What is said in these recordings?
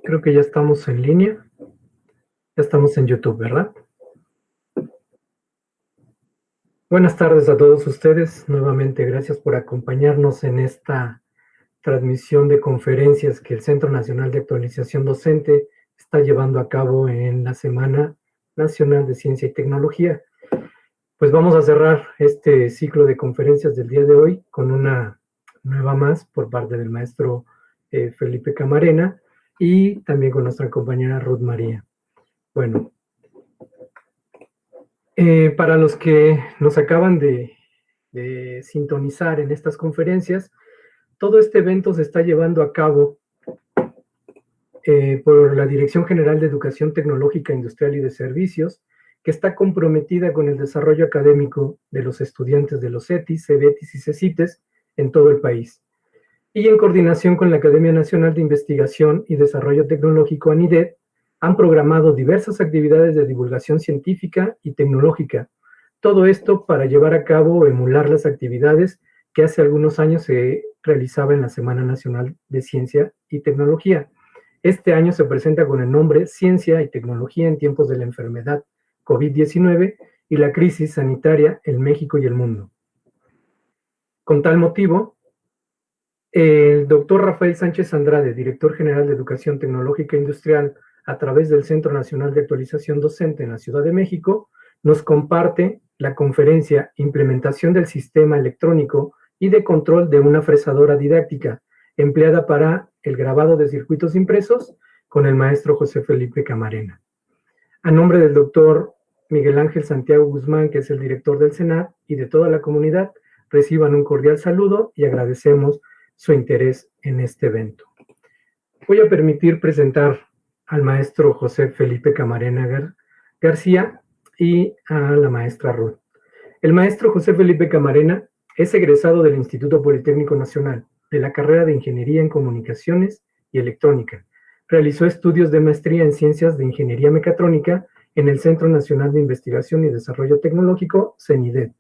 Creo que ya estamos en línea. Ya estamos en YouTube, ¿verdad? Buenas tardes a todos ustedes. Nuevamente, gracias por acompañarnos en esta transmisión de conferencias que el Centro Nacional de Actualización Docente está llevando a cabo en la Semana Nacional de Ciencia y Tecnología. Pues vamos a cerrar este ciclo de conferencias del día de hoy con una nueva más por parte del maestro Felipe Camarena y también con nuestra compañera Ruth María. Bueno, para los que nos acaban de sintonizar en estas conferencias, todo este evento se está llevando a cabo por la Dirección General de Educación Tecnológica, Industrial y de Servicios, que está comprometida con el desarrollo académico de los estudiantes de los CETIS, CEBETIS y CECITES en todo el país, y en coordinación con la Academia Nacional de Investigación y Desarrollo Tecnológico, ANIDET, han programado diversas actividades de divulgación científica y tecnológica. Todo esto para llevar a cabo o emular las actividades que hace algunos años se realizaba en la Semana Nacional de Ciencia y Tecnología. Este año se presenta con el nombre Ciencia y Tecnología en tiempos de la enfermedad COVID-19 y la crisis sanitaria en México y el mundo. Con tal motivo, el doctor Rafael Sánchez Andrade, director general de Educación Tecnológica e Industrial, a través del Centro Nacional de Actualización Docente en la Ciudad de México, nos comparte la conferencia Implementación del Sistema Electrónico y de Control de una Fresadora Didáctica, empleada para el grabado de circuitos impresos, con el maestro José Felipe Camarena. A nombre del doctor Miguel Ángel Santiago Guzmán, que es el director del CENAT, y de toda la comunidad, reciban un cordial saludo y agradecemos su interés en este evento. Voy a permitir presentar al maestro José Felipe Camarena García y a la maestra Ruth. El maestro José Felipe Camarena es egresado del Instituto Politécnico Nacional, de la carrera de Ingeniería en Comunicaciones y Electrónica. Realizó estudios de maestría en Ciencias de Ingeniería Mecatrónica en el Centro Nacional de Investigación y Desarrollo Tecnológico, CENIDET.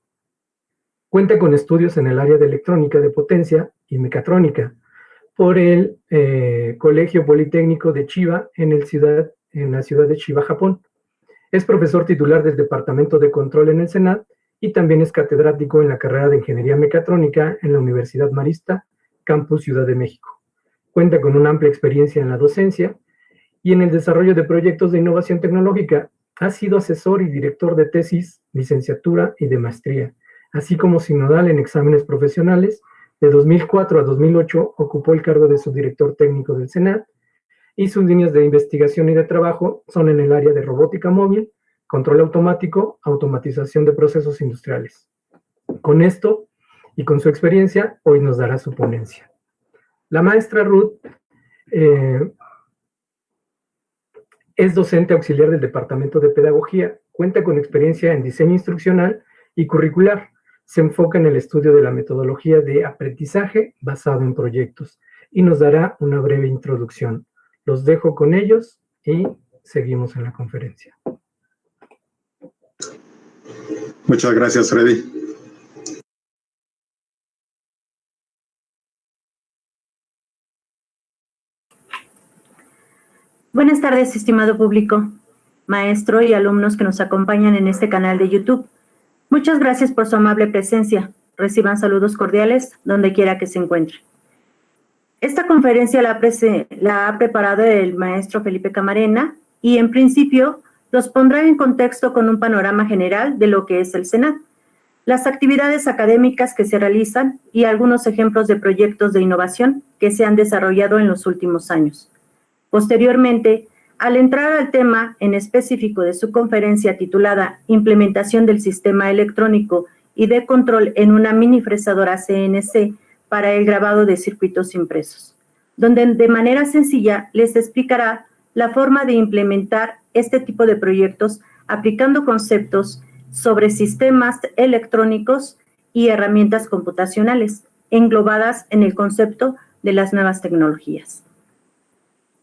Cuenta con estudios en el área de electrónica de potencia y mecatrónica por el Colegio Politécnico de Chiba en la ciudad de Chiba, Japón. Es profesor titular del Departamento de Control en el CENAT y también es catedrático en la carrera de Ingeniería Mecatrónica en la Universidad Marista, Campus Ciudad de México. Cuenta con una amplia experiencia en la docencia y en el desarrollo de proyectos de innovación tecnológica. Ha sido asesor y director de tesis, licenciatura y de maestría, así como sinodal en exámenes profesionales. De 2004 a 2008 ocupó el cargo de subdirector técnico del CENAT y sus líneas de investigación y de trabajo son en el área de robótica móvil, control automático, automatización de procesos industriales. Con esto y con su experiencia, hoy nos dará su ponencia. La maestra Ruth es docente auxiliar del Departamento de Pedagogía, cuenta con experiencia en diseño instruccional y curricular. Se enfoca en el estudio de la metodología de aprendizaje basado en proyectos y nos dará una breve introducción. Los dejo con ellos y seguimos en la conferencia. Muchas gracias, Freddy. Buenas tardes, estimado público, maestro y alumnos que nos acompañan en este canal de YouTube. Muchas gracias por su amable presencia. Reciban saludos cordiales donde quiera que se encuentren. Esta conferencia la ha preparado el maestro Felipe Camarena y en principio los pondrá en contexto con un panorama general de lo que es el CENAT, las actividades académicas que se realizan y algunos ejemplos de proyectos de innovación que se han desarrollado en los últimos años. Posteriormente, al entrar al tema en específico de su conferencia titulada Implementación del Sistema Electrónico y de Control en una mini fresadora CNC para el grabado de circuitos impresos, donde de manera sencilla les explicará la forma de implementar este tipo de proyectos aplicando conceptos sobre sistemas electrónicos y herramientas computacionales, englobadas en el concepto de las nuevas tecnologías.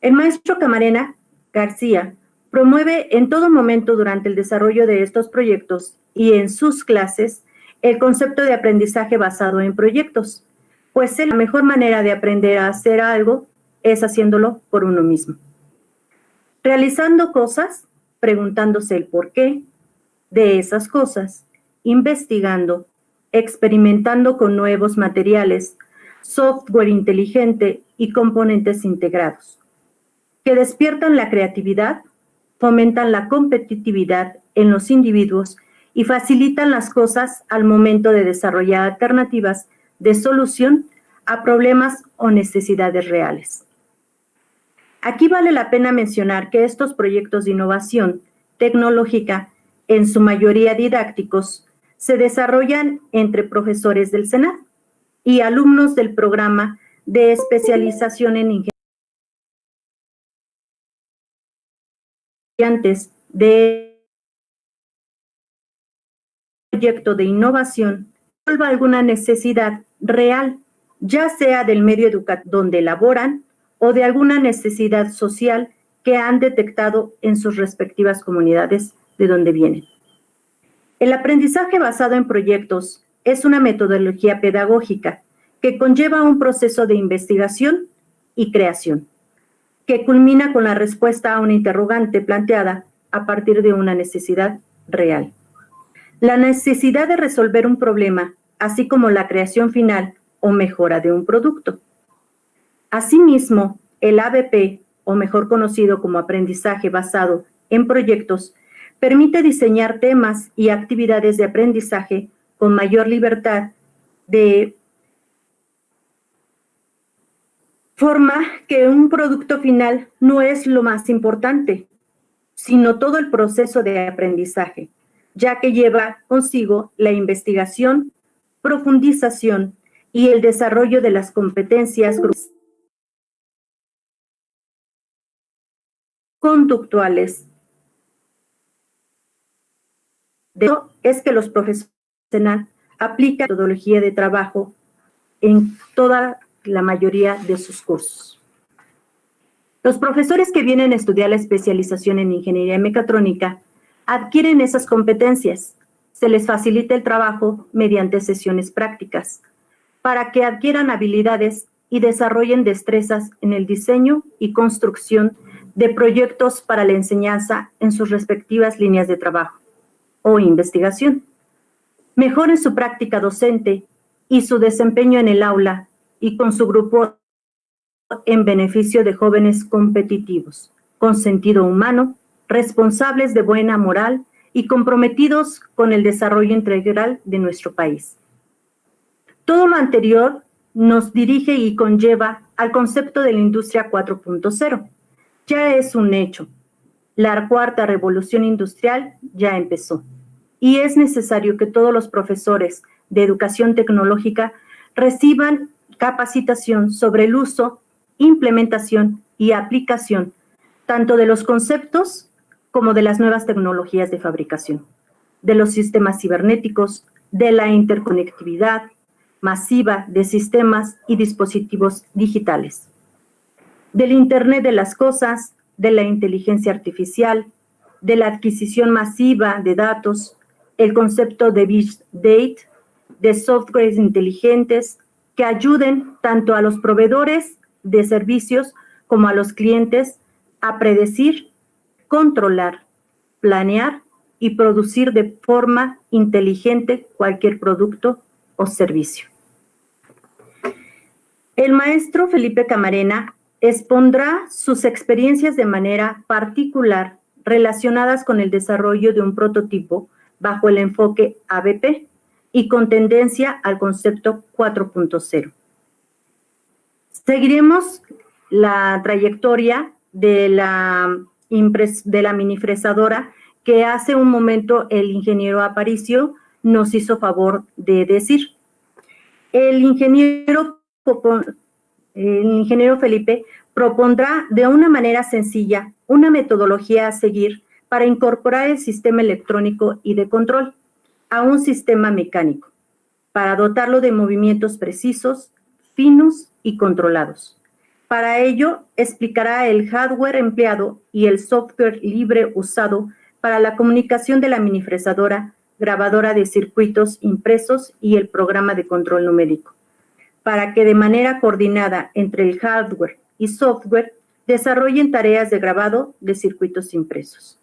El maestro Camarena García promueve en todo momento durante el desarrollo de estos proyectos y en sus clases el concepto de aprendizaje basado en proyectos, pues la mejor manera de aprender a hacer algo es haciéndolo por uno mismo. realizando cosas, preguntándose el porqué de esas cosas, investigando, experimentando con nuevos materiales, software inteligente y componentes integrados, que despiertan la creatividad, fomentan la competitividad en los individuos y facilitan las cosas al momento de desarrollar alternativas de solución a problemas o necesidades reales. Aquí vale la pena mencionar que estos proyectos de innovación tecnológica, en su mayoría didácticos, se desarrollan entre profesores del SENAC y alumnos del programa de especialización en ingeniería de proyecto de innovación resuelva alguna necesidad real, ya sea del medio educativo donde laboran o de alguna necesidad social que han detectado en sus respectivas comunidades de donde vienen. El aprendizaje basado en proyectos es una metodología pedagógica que conlleva un proceso de investigación y creación, que culmina con la respuesta a una interrogante planteada a partir de una necesidad real. La necesidad de resolver un problema, así como la creación final o mejora de un producto. Asimismo, el ABP, o mejor conocido como aprendizaje basado en proyectos, permite diseñar temas y actividades de aprendizaje con mayor libertad, de forma que un producto final no es lo más importante, sino todo el proceso de aprendizaje, ya que lleva consigo la investigación, profundización y el desarrollo de las competencias conductuales. De hecho, es que los profesores aplican metodología de trabajo en toda la mayoría de sus cursos. Los profesores que vienen a estudiar la especialización en ingeniería mecatrónica adquieren esas competencias. Se les facilita el trabajo mediante sesiones prácticas para que adquieran habilidades y desarrollen destrezas en el diseño y construcción de proyectos para la enseñanza en sus respectivas líneas de trabajo o investigación. Mejoren su práctica docente y su desempeño en el aula y con su grupo en beneficio de jóvenes competitivos, con sentido humano, responsables de buena moral y comprometidos con el desarrollo integral de nuestro país. Todo lo anterior nos dirige y conlleva al concepto de la industria 4.0. Ya es un hecho. La cuarta revolución industrial ya empezó y es necesario que todos los profesores de educación tecnológica reciban capacitación sobre el uso, implementación y aplicación tanto de los conceptos como de las nuevas tecnologías de fabricación, de los sistemas cibernéticos, de la interconectividad masiva de sistemas y dispositivos digitales, del Internet de las cosas, de la inteligencia artificial, de la adquisición masiva de datos, el concepto de Big Data, de softwares inteligentes que ayuden tanto a los proveedores de servicios como a los clientes a predecir, controlar, planear y producir de forma inteligente cualquier producto o servicio. El maestro Felipe Camarena expondrá sus experiencias de manera particular relacionadas con el desarrollo de un prototipo bajo el enfoque ABP y con tendencia al concepto 4.0. Seguiremos la trayectoria de la minifresadora que hace un momento el ingeniero Aparicio nos hizo favor de decir. El ingeniero Felipe propondrá de una manera sencilla una metodología a seguir para incorporar el sistema electrónico y de control a un sistema mecánico, para dotarlo de movimientos precisos, finos y controlados. Para ello, explicará el hardware empleado y el software libre usado para la comunicación de la minifresadora, grabadora de circuitos impresos y el programa de control numérico, para que de manera coordinada entre el hardware y software desarrollen tareas de grabado de circuitos impresos.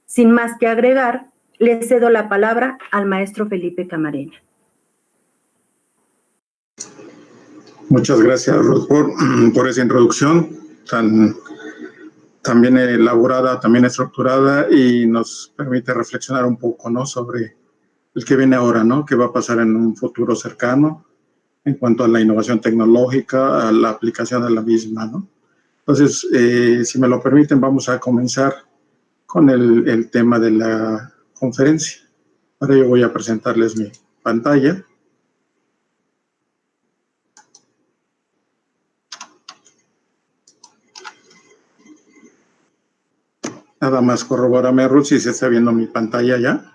Sin más que agregar, le cedo la palabra al maestro Felipe Camarena. Muchas gracias, Ruth, por esa introducción tan bien elaborada, también estructurada, y nos permite reflexionar un poco, ¿no?, sobre el que viene ahora, ¿no?, qué va a pasar en un futuro cercano en cuanto a la innovación tecnológica, a la aplicación de la misma, ¿no? Entonces, si me lo permiten, vamos a comenzar con el tema de la conferencia. Ahora yo voy a presentarles mi pantalla. Nada más corrobórame, Ruth, si se está viendo mi pantalla ya.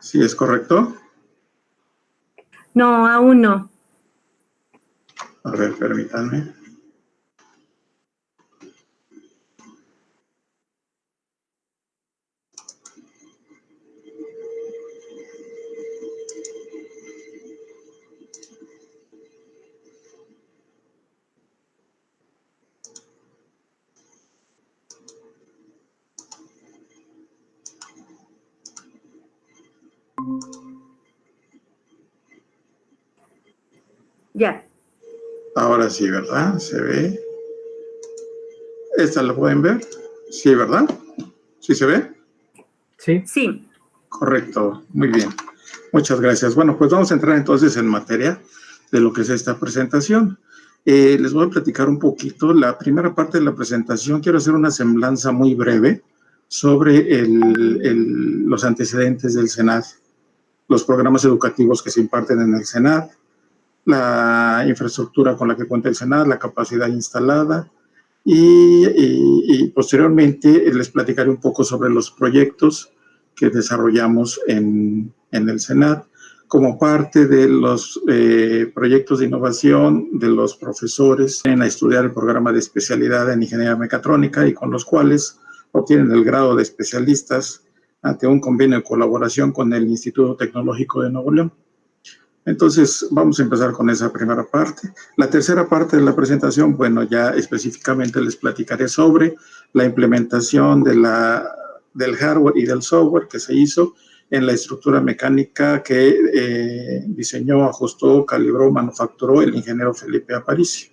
¿Sí es correcto? No, aún no. A ver, permítanme. Ya. Ahora sí, ¿verdad? Se ve. ¿Esta la pueden ver? Sí, ¿verdad? ¿Sí se ve? Sí. Sí. Correcto, muy bien. Muchas gracias. Bueno, pues vamos a entrar entonces en materia de lo que es esta presentación. Les voy a platicar un poquito. La primera parte de la presentación, quiero hacer una semblanza muy breve sobre los antecedentes del SENAD, los programas educativos que se imparten en el SENAD, la infraestructura con la que cuenta el SENAD, la capacidad instalada, y posteriormente les platicaré un poco sobre los proyectos que desarrollamos en el SENAD como parte de los proyectos de innovación de los profesores en a estudiar el programa de especialidad en ingeniería mecatrónica y con los cuales obtienen el grado de especialistas ante un convenio de colaboración con el Instituto Tecnológico de Nuevo León. Entonces, vamos a empezar con esa primera parte. La tercera parte de la presentación, bueno, ya específicamente les platicaré sobre la implementación del hardware y del software que se hizo en la estructura mecánica que diseñó, ajustó, calibró, manufacturó el ingeniero Felipe Aparicio.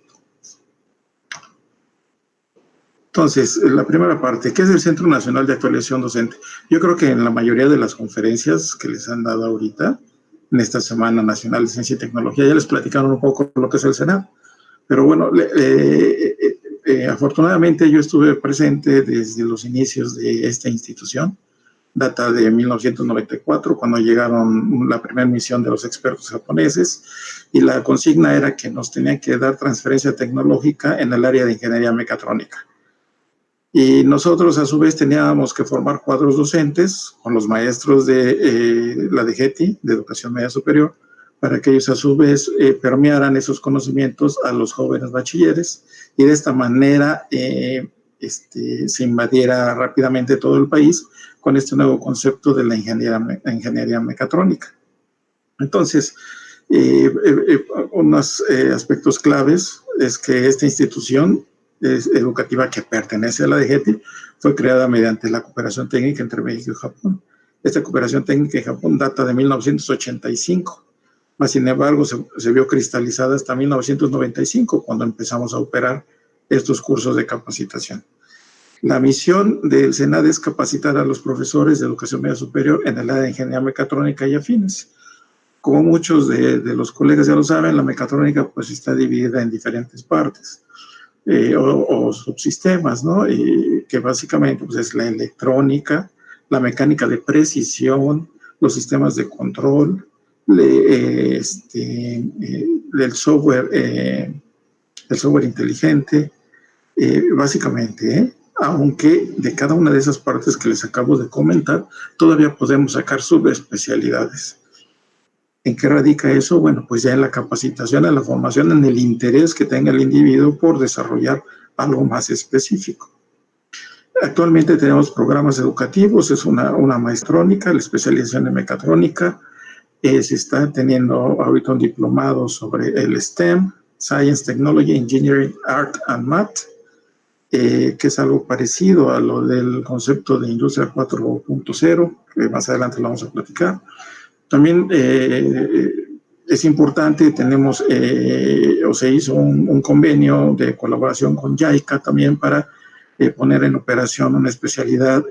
Entonces, la primera parte, ¿qué es el Centro Nacional de Actualización Docente? Yo creo que en la mayoría de las conferencias que les han dado ahorita, en esta Semana Nacional de Ciencia y Tecnología, ya les platicaron un poco lo que es el SENAD. Pero bueno, afortunadamente yo estuve presente desde los inicios de esta institución, data de 1994, cuando llegaron la primera misión de los expertos japoneses, y la consigna era que nos tenían que dar transferencia tecnológica en el área de ingeniería mecatrónica. Y nosotros a su vez teníamos que formar cuadros docentes con los maestros de la DGETI, de Educación Media Superior, para que ellos a su vez permearan esos conocimientos a los jóvenes bachilleres, y de esta manera se invadiera rápidamente todo el país con este nuevo concepto de la ingeniería mecatrónica. Entonces, unos aspectos claves es que esta institución educativa que pertenece a la DGETI fue creada mediante la cooperación técnica entre México y Japón. Esta cooperación técnica en Japón data de 1985, mas sin embargo se vio cristalizada hasta 1995, cuando empezamos a operar estos cursos de capacitación. La misión del SENAD es capacitar a los profesores de educación media superior en el área de ingeniería mecatrónica y afines. Como muchos de los colegas ya lo saben, la mecatrónica pues está dividida en diferentes partes. O subsistemas, ¿no? Que básicamente pues, es la electrónica, la mecánica de precisión, los sistemas de control, el software inteligente, básicamente, aunque de cada una de esas partes que les acabo de comentar, todavía podemos sacar subespecialidades. ¿En qué radica eso? Bueno, pues ya en la capacitación, en la formación, en el interés que tenga el individuo por desarrollar algo más específico. Actualmente tenemos programas educativos, es una maestrónica, la especialización en mecatrónica, se está teniendo ahorita un diplomado sobre el STEM, Science, Technology, Engineering, Art and Math, que es algo parecido a lo del concepto de Industria 4.0, que más adelante lo vamos a platicar. También es importante, tenemos, o se hizo un convenio de colaboración con JICA también para poner en operación una especialidad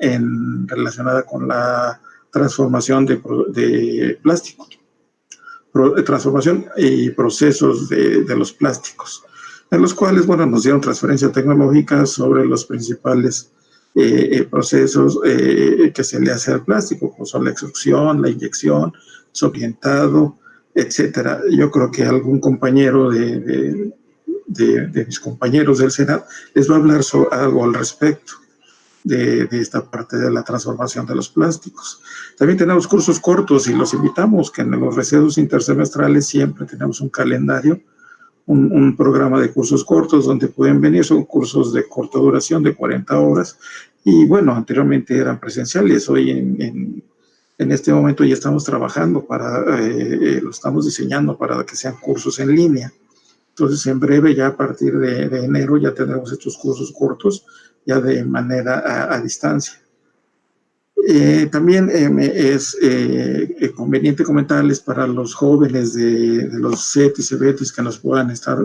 relacionada con la transformación de plástico, transformación y procesos de los plásticos, en los cuales, bueno, nos dieron transferencia tecnológica sobre los principales procesos que se le hace al plástico, como son la extrusión, la inyección, su orientado, etcétera. Yo creo que algún compañero de mis compañeros del Senado les va a hablar algo al respecto de esta parte de la transformación de los plásticos. También tenemos cursos cortos y los invitamos que en los recesos intersemestrales siempre tenemos un calendario, un programa de cursos cortos donde pueden venir. Son cursos de corta duración de 40 horas y bueno, anteriormente eran presenciales. Hoy en este momento ya estamos trabajando lo estamos diseñando para que sean cursos en línea. Entonces, en breve, ya a partir de enero, ya tendremos estos cursos cortos, ya de manera a distancia. También es conveniente comentarles para los jóvenes de los CETIS y BETIS que nos puedan estar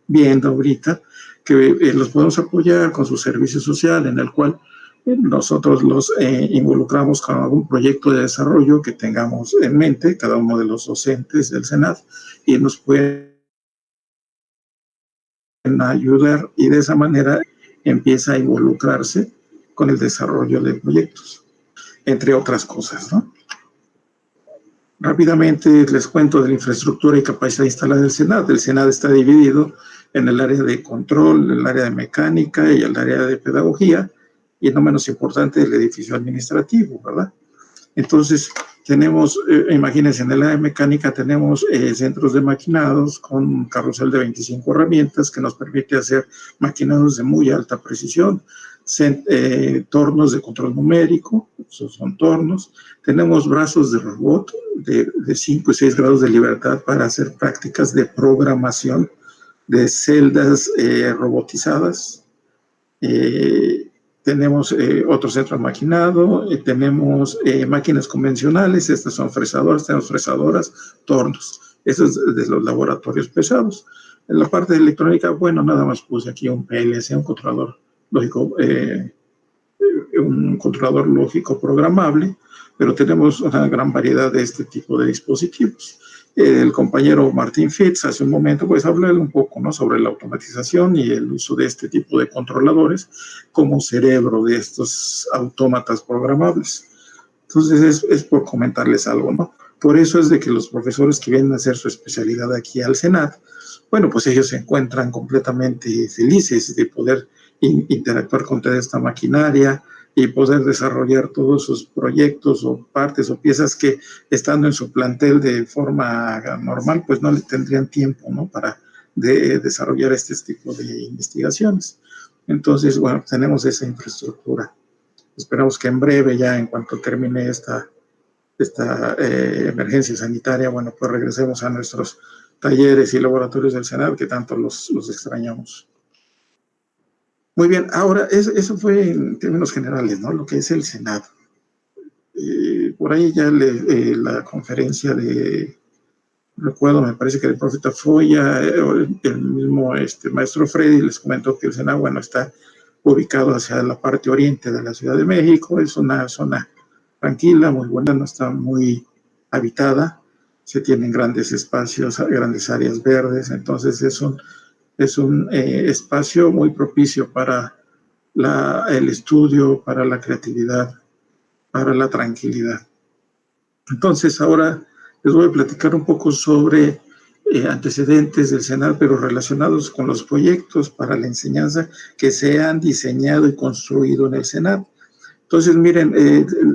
viendo ahorita, que los podemos apoyar con su servicio social, en el cual nosotros los involucramos con algún proyecto de desarrollo que tengamos en mente, cada uno de los docentes del Senado, y nos pueden ayudar, y de esa manera empieza a involucrarse con el desarrollo de proyectos, entre otras cosas, ¿no? Rápidamente les cuento de la infraestructura y capacidad instalada del Senado. El Senado está dividido en el área de control, el área de mecánica y el área de pedagogía, y no menos importante, el edificio administrativo, ¿verdad? Entonces, tenemos, imagínense, en el área de mecánica tenemos centros de maquinados con un carrusel de 25 herramientas que nos permite hacer maquinados de muy alta precisión, tornos de control numérico, esos son tornos. Tenemos brazos de robot de 5 y 6 grados de libertad para hacer prácticas de programación de celdas robotizadas. Tenemos otro centro de maquinado, tenemos máquinas convencionales, estas son fresadoras, tenemos fresadoras, tornos. Eso es de los laboratorios pesados. En la parte de electrónica, bueno, nada más puse aquí un PLC, un controlador lógico programable, pero tenemos una gran variedad de este tipo de dispositivos. El compañero Martín Fitz hace un momento pues habló un poco, ¿no?, sobre la automatización y el uso de este tipo de controladores como cerebro de estos autómatas programables. Entonces es por comentarles algo, ¿no? Por eso es de que los profesores que vienen a hacer su especialidad aquí al Senado, bueno, pues ellos se encuentran completamente felices de poder interactuar con toda esta maquinaria y poder desarrollar todos sus proyectos o partes o piezas que, estando en su plantel de forma normal, pues no le tendrían tiempo, ¿no?, para desarrollar este tipo de investigaciones. Entonces, bueno, tenemos esa infraestructura. Esperamos que en breve, ya en cuanto termine esta emergencia sanitaria, bueno, pues regresemos a nuestros talleres y laboratorios del Senado, que tanto los extrañamos. Muy bien, ahora, eso fue en términos generales, ¿no?, lo que es el Senado. Por ahí ya la conferencia recuerdo, me parece que el profeta Foya, el mismo maestro Freddy les comentó que el Senado, bueno, está ubicado hacia la parte oriente de la Ciudad de México. Es una zona tranquila, muy buena, no está muy habitada, se tienen grandes espacios, grandes áreas verdes, entonces es un espacio muy propicio para el estudio, para la creatividad, para la tranquilidad. Entonces, ahora les voy a platicar un poco sobre antecedentes del Senado, pero relacionados con los proyectos para la enseñanza que se han diseñado y construido en el Senado. Entonces, miren,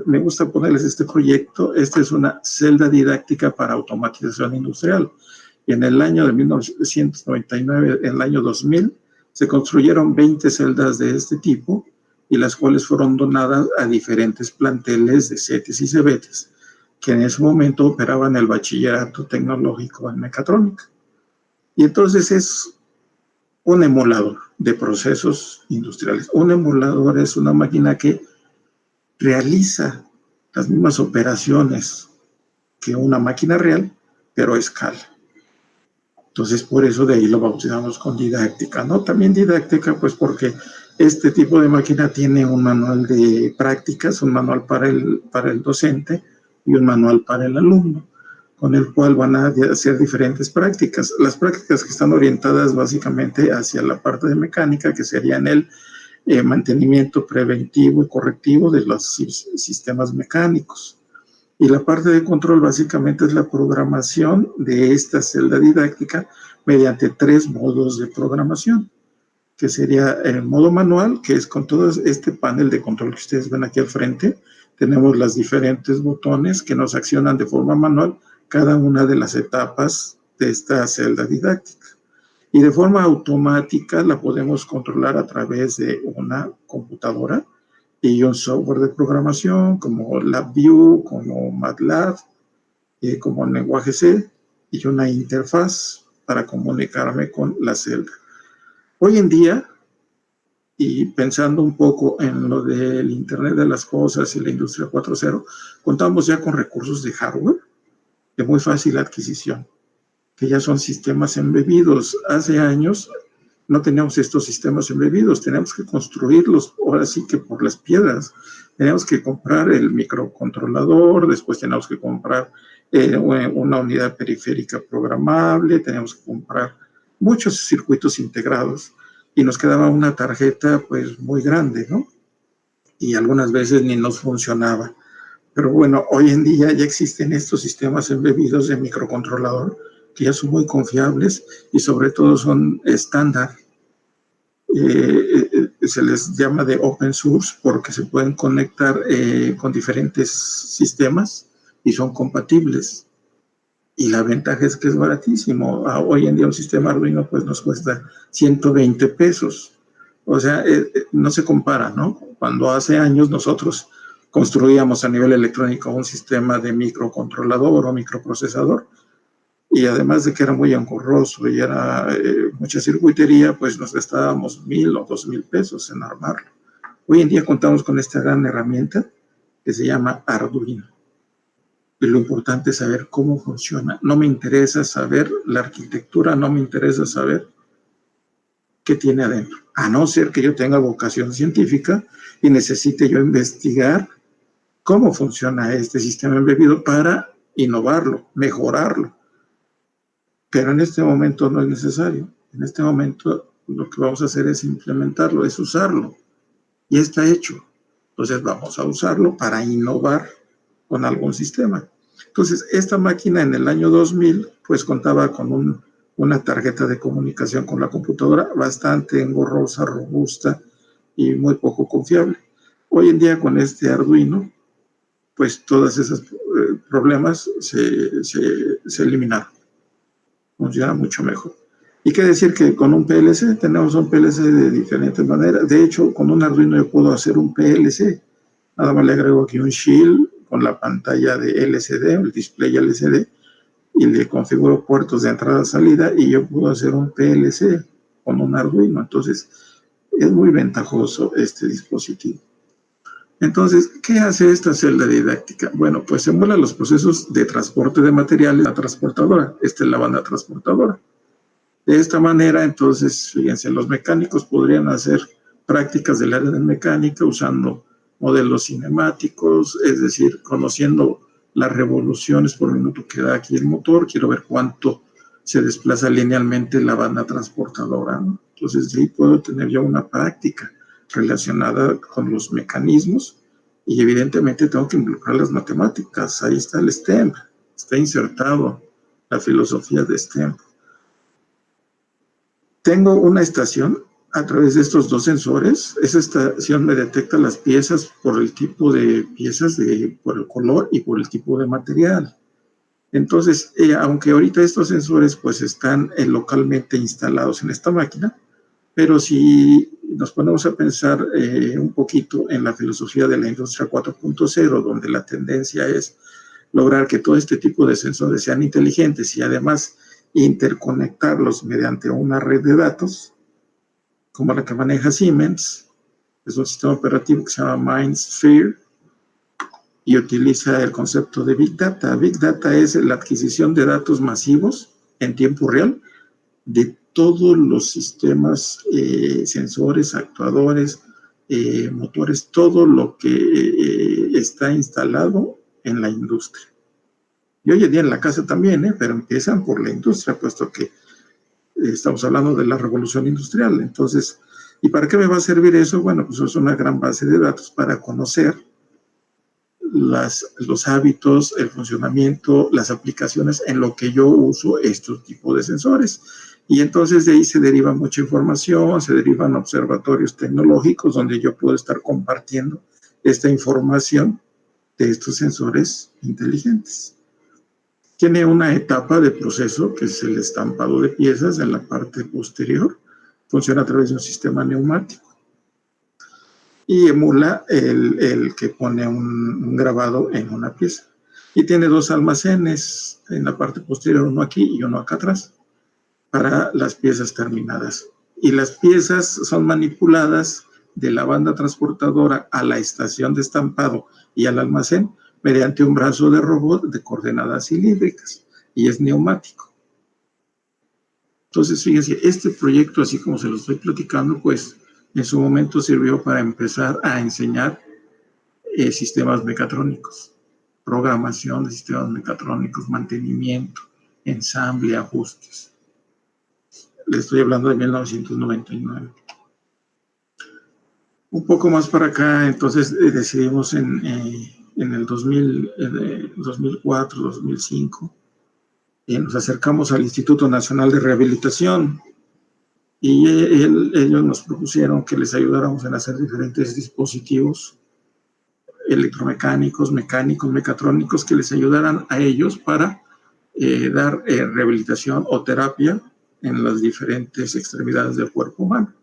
me gusta ponerles este proyecto. Esta es una celda didáctica para automatización industrial. Y en el año de 1999, en el año 2000, se construyeron 20 celdas de este tipo, y las cuales fueron donadas a diferentes planteles de CETIS y CEBETIS, que en ese momento operaban el bachillerato tecnológico en mecatrónica. Y entonces es un emulador de procesos industriales. Un emulador es una máquina que realiza las mismas operaciones que una máquina real, pero a escala. Entonces, por eso de ahí lo bautizamos con didáctica, ¿no? También didáctica, pues porque este tipo de máquina tiene un manual de prácticas, un manual para el docente y un manual para el alumno, con el cual van a hacer diferentes prácticas. Las prácticas que están orientadas básicamente hacia la parte de mecánica, que serían el mantenimiento preventivo y correctivo de los sistemas mecánicos. Y la parte de control básicamente es la programación de esta celda didáctica mediante 3 modos de programación, que sería el modo manual, que es con todo este panel de control que ustedes ven aquí al frente. Tenemos los diferentes botones que nos accionan de forma manual cada una de las etapas de esta celda didáctica. Y de forma automática la podemos controlar a través de una computadora y un software de programación como LabVIEW, como MATLAB, como el lenguaje C, y una interfaz para comunicarme con la celda. Hoy en día, y pensando un poco en lo del Internet de las Cosas y la Industria 4.0, contamos ya con recursos de hardware de muy fácil adquisición, que ya son sistemas embebidos. Hace años no teníamos estos sistemas embebidos, teníamos que construirlos, ahora sí que por las piedras. Teníamos que comprar el microcontrolador, después teníamos que comprar una unidad periférica programable, teníamos que comprar muchos circuitos integrados y nos quedaba una tarjeta pues muy grande, ¿no? Y algunas veces ni nos funcionaba. Pero bueno, hoy en día ya existen estos sistemas embebidos de microcontrolador que ya son muy confiables y sobre todo son estándar. Se les llama de open source porque se pueden conectar con diferentes sistemas y son compatibles. Y la ventaja es que es baratísimo. Hoy en día un sistema Arduino pues nos cuesta 120 pesos. O sea, no se compara, ¿no? Cuando hace años nosotros construíamos a nivel electrónico un sistema de microcontrolador o microprocesador, y además de que era muy engorroso y era mucha circuitería, pues nos gastábamos 1,000 o 2,000 pesos en armarlo. Hoy en día contamos con esta gran herramienta que se llama Arduino. Y lo importante es saber cómo funciona. No me interesa saber la arquitectura, no me interesa saber qué tiene adentro, a no ser que yo tenga vocación científica y necesite yo investigar cómo funciona este sistema embebido para innovarlo, mejorarlo. Pero en este momento no es necesario. En este momento lo que vamos a hacer es implementarlo, es usarlo. Y está hecho. Entonces vamos a usarlo para innovar con algún sistema. Entonces esta máquina en el año 2000 pues contaba con una tarjeta de comunicación con la computadora bastante engorrosa, robusta y muy poco confiable. Hoy en día con este Arduino pues todos esos problemas se eliminaron. Funciona mucho mejor. Y qué decir que con un PLC, tenemos un PLC de diferentes maneras. De hecho, con un Arduino yo puedo hacer un PLC. Nada más le agrego aquí un shield con la pantalla de LCD, el display LCD, y le configuro puertos de entrada-salida y yo puedo hacer un PLC con un Arduino. Entonces, es muy ventajoso este dispositivo. Entonces, ¿qué hace esta celda didáctica? Bueno, pues emula los procesos de transporte de materiales a la transportadora. Esta es la banda transportadora. De esta manera, entonces, fíjense, los mecánicos podrían hacer prácticas del área de mecánica usando modelos cinemáticos, es decir, conociendo las revoluciones por minuto que da aquí el motor. Quiero ver cuánto se desplaza linealmente la banda transportadora, ¿no? Entonces, de ahí puedo tener yo una práctica relacionada con los mecanismos y evidentemente tengo que involucrar las matemáticas. Ahí está el STEM, está insertado la filosofía de STEM. Tengo una estación a través de estos 2 sensores. Esa estación me detecta las piezas por el tipo de piezas, por el color y por el tipo de material. Entonces, aunque ahorita estos sensores pues están localmente instalados en esta máquina, pero si nos ponemos a pensar un poquito en la filosofía de la industria 4.0, donde la tendencia es lograr que todo este tipo de sensores sean inteligentes y además interconectarlos mediante una red de datos, como la que maneja Siemens. Es un sistema operativo que se llama MindSphere y utiliza el concepto de Big Data. Big Data es la adquisición de datos masivos en tiempo real de todos los sistemas, sensores, actuadores, motores, todo lo que está instalado en la industria. Y hoy en día en la casa también, pero empiezan por la industria, puesto que estamos hablando de la revolución industrial. Entonces, ¿y para qué me va a servir eso? Bueno, pues es una gran base de datos para conocer los hábitos, el funcionamiento, las aplicaciones en lo que yo uso estos tipos de sensores. Y entonces de ahí se deriva mucha información, se derivan observatorios tecnológicos donde yo puedo estar compartiendo esta información de estos sensores inteligentes. Tiene una etapa de proceso que es el estampado de piezas en la parte posterior. Funciona a través de un sistema neumático. Y emula el que pone un grabado en una pieza. Y tiene dos almacenes en la parte posterior, uno aquí y uno acá atrás, para las piezas terminadas. Y las piezas son manipuladas de la banda transportadora a la estación de estampado y al almacén mediante un brazo de robot de coordenadas cilíndricas, y es neumático. Entonces, fíjense, este proyecto, así como se lo estoy platicando, pues en su momento sirvió para empezar a enseñar sistemas mecatrónicos, programación de sistemas mecatrónicos, mantenimiento, ensamble, ajustes. Le estoy hablando de 1999. Un poco más para acá, entonces decidimos en el 2004, 2005, nos acercamos al Instituto Nacional de Rehabilitación y ellos nos propusieron que les ayudáramos en hacer diferentes dispositivos electromecánicos, mecánicos, mecatrónicos, que les ayudaran a ellos para dar rehabilitación o terapia en las diferentes extremidades del cuerpo humano.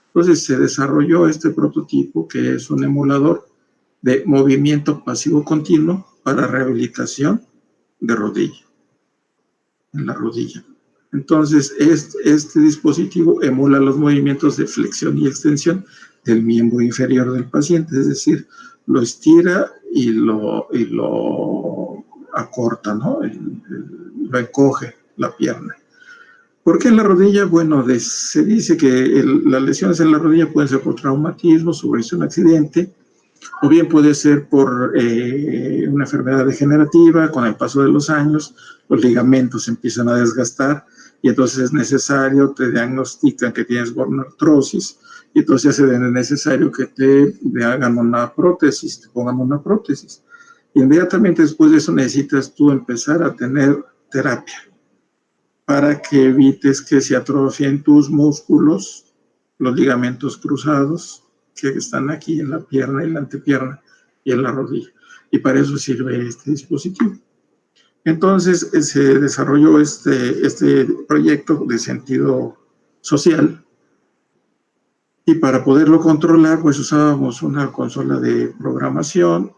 Entonces se desarrolló este prototipo, que es un emulador de movimiento pasivo continuo para rehabilitación de rodilla, en la rodilla. Entonces, este dispositivo emula los movimientos de flexión y extensión del miembro inferior del paciente, es decir, lo estira y lo acorta, ¿no? Lo encoge la pierna. ¿Por qué en la rodilla? Bueno, se dice que las lesiones en la rodilla pueden ser por traumatismo, sobre un accidente, o bien puede ser por una enfermedad degenerativa. Con el paso de los años, los ligamentos empiezan a desgastar y entonces es necesario, te diagnostican que tienes gonartrosis y entonces se hace necesario que te hagan una prótesis, te pongan una prótesis. Inmediatamente después de eso necesitas tú empezar a tener terapia para que evites que se atrofien tus músculos, los ligamentos cruzados que están aquí en la pierna, en la antepierna y en la rodilla. Y para eso sirve este dispositivo. Entonces se desarrolló este proyecto de sentido social, y para poderlo controlar pues usábamos una consola de programación.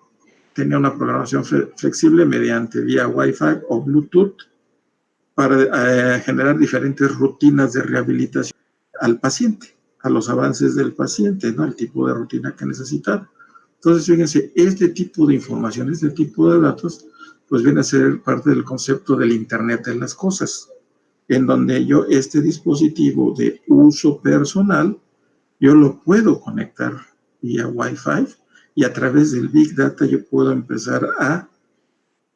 Tenía una programación flexible mediante vía Wi-Fi o Bluetooth para generar diferentes rutinas de rehabilitación al paciente, a los avances del paciente, ¿no? El tipo de rutina que necesitaba. Entonces, fíjense, este tipo de información, este tipo de datos, pues viene a ser parte del concepto del Internet de las cosas, en donde yo este dispositivo de uso personal, yo lo puedo conectar vía Wi-Fi y a través del Big Data yo puedo empezar a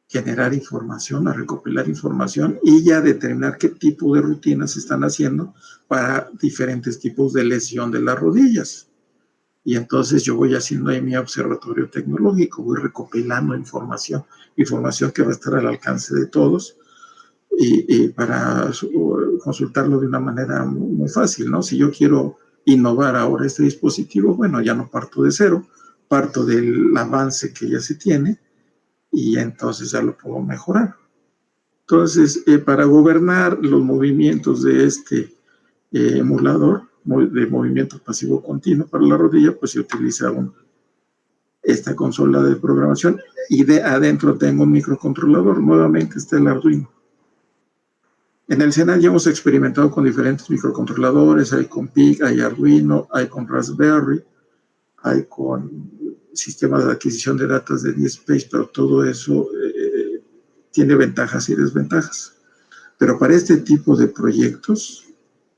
generar información, a recopilar información y ya determinar qué tipo de rutinas se están haciendo para diferentes tipos de lesión de las rodillas. Y entonces yo voy haciendo ahí mi observatorio tecnológico, voy recopilando información que va a estar al alcance de todos y para consultarlo de una manera muy fácil, ¿no? Si yo quiero innovar ahora este dispositivo, bueno, ya no parto de cero, parto del avance que ya se tiene y entonces ya lo puedo mejorar. Entonces, para gobernar los movimientos de este emulador de movimiento pasivo continuo para la rodilla, pues se utiliza esta consola de programación y adentro tengo un microcontrolador. Nuevamente está el Arduino. En el CENAL ya hemos experimentado con diferentes microcontroladores, hay con PIC, hay Arduino, hay con Raspberry, hay con sistemas de adquisición de datos de DSpace, pero todo eso tiene ventajas y desventajas. Pero para este tipo de proyectos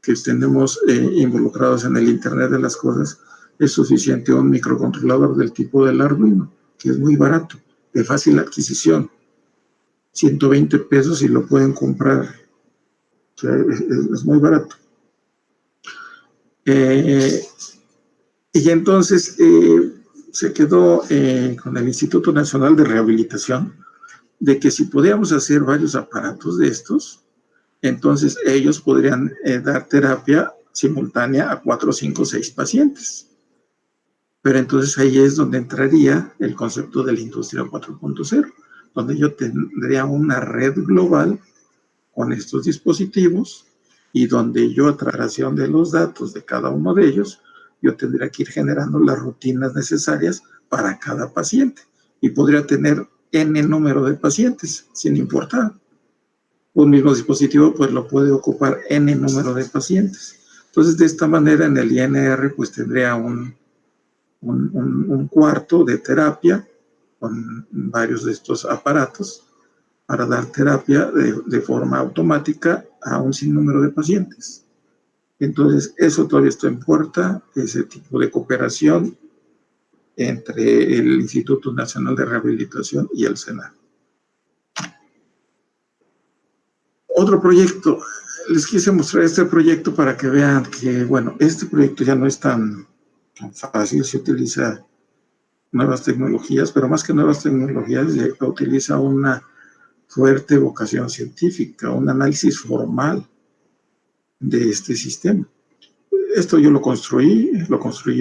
que tenemos involucrados en el Internet de las Cosas, es suficiente un microcontrolador del tipo del Arduino, que es muy barato, de fácil adquisición. 120 pesos y lo pueden comprar. O sea, es muy barato. Y entonces se quedó con el Instituto Nacional de Rehabilitación de que si podíamos hacer varios aparatos de estos, entonces ellos podrían dar terapia simultánea a 4, 5, 6 pacientes. Pero entonces ahí es donde entraría el concepto de la industria 4.0, donde yo tendría una red global con estos dispositivos y donde yo, a través de los datos de cada uno de ellos, yo tendría que ir generando las rutinas necesarias para cada paciente y podría tener N número de pacientes, sin importar. Un mismo dispositivo pues lo puede ocupar N número de pacientes. Entonces, de esta manera, en el INR pues tendría un cuarto de terapia con varios de estos aparatos para dar terapia de forma automática a un sinnúmero de pacientes. Entonces, eso todavía está en puerta, ese tipo de cooperación entre el Instituto Nacional de Rehabilitación y el CENAL. Otro proyecto, les quise mostrar este proyecto para que vean que, bueno, este proyecto ya no es tan fácil, se utiliza nuevas tecnologías, pero más que nuevas tecnologías, utiliza una fuerte vocación científica, un análisis formal de este sistema. Esto yo lo construí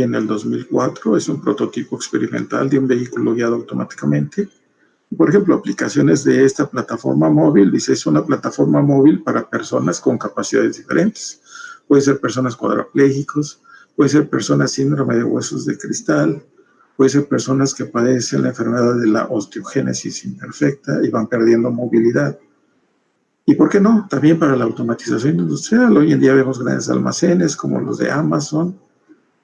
en el 2004, es un prototipo experimental de un vehículo guiado automáticamente. Por ejemplo, aplicaciones de esta plataforma móvil, dice, es una plataforma móvil para personas con capacidades diferentes. Puede ser personas cuadraplégicos, puede ser personas síndrome de huesos de cristal, puede ser personas que padecen la enfermedad de la osteogénesis imperfecta y van perdiendo movilidad. ¿Y por qué no? También para la automatización industrial. Hoy en día vemos grandes almacenes como los de Amazon,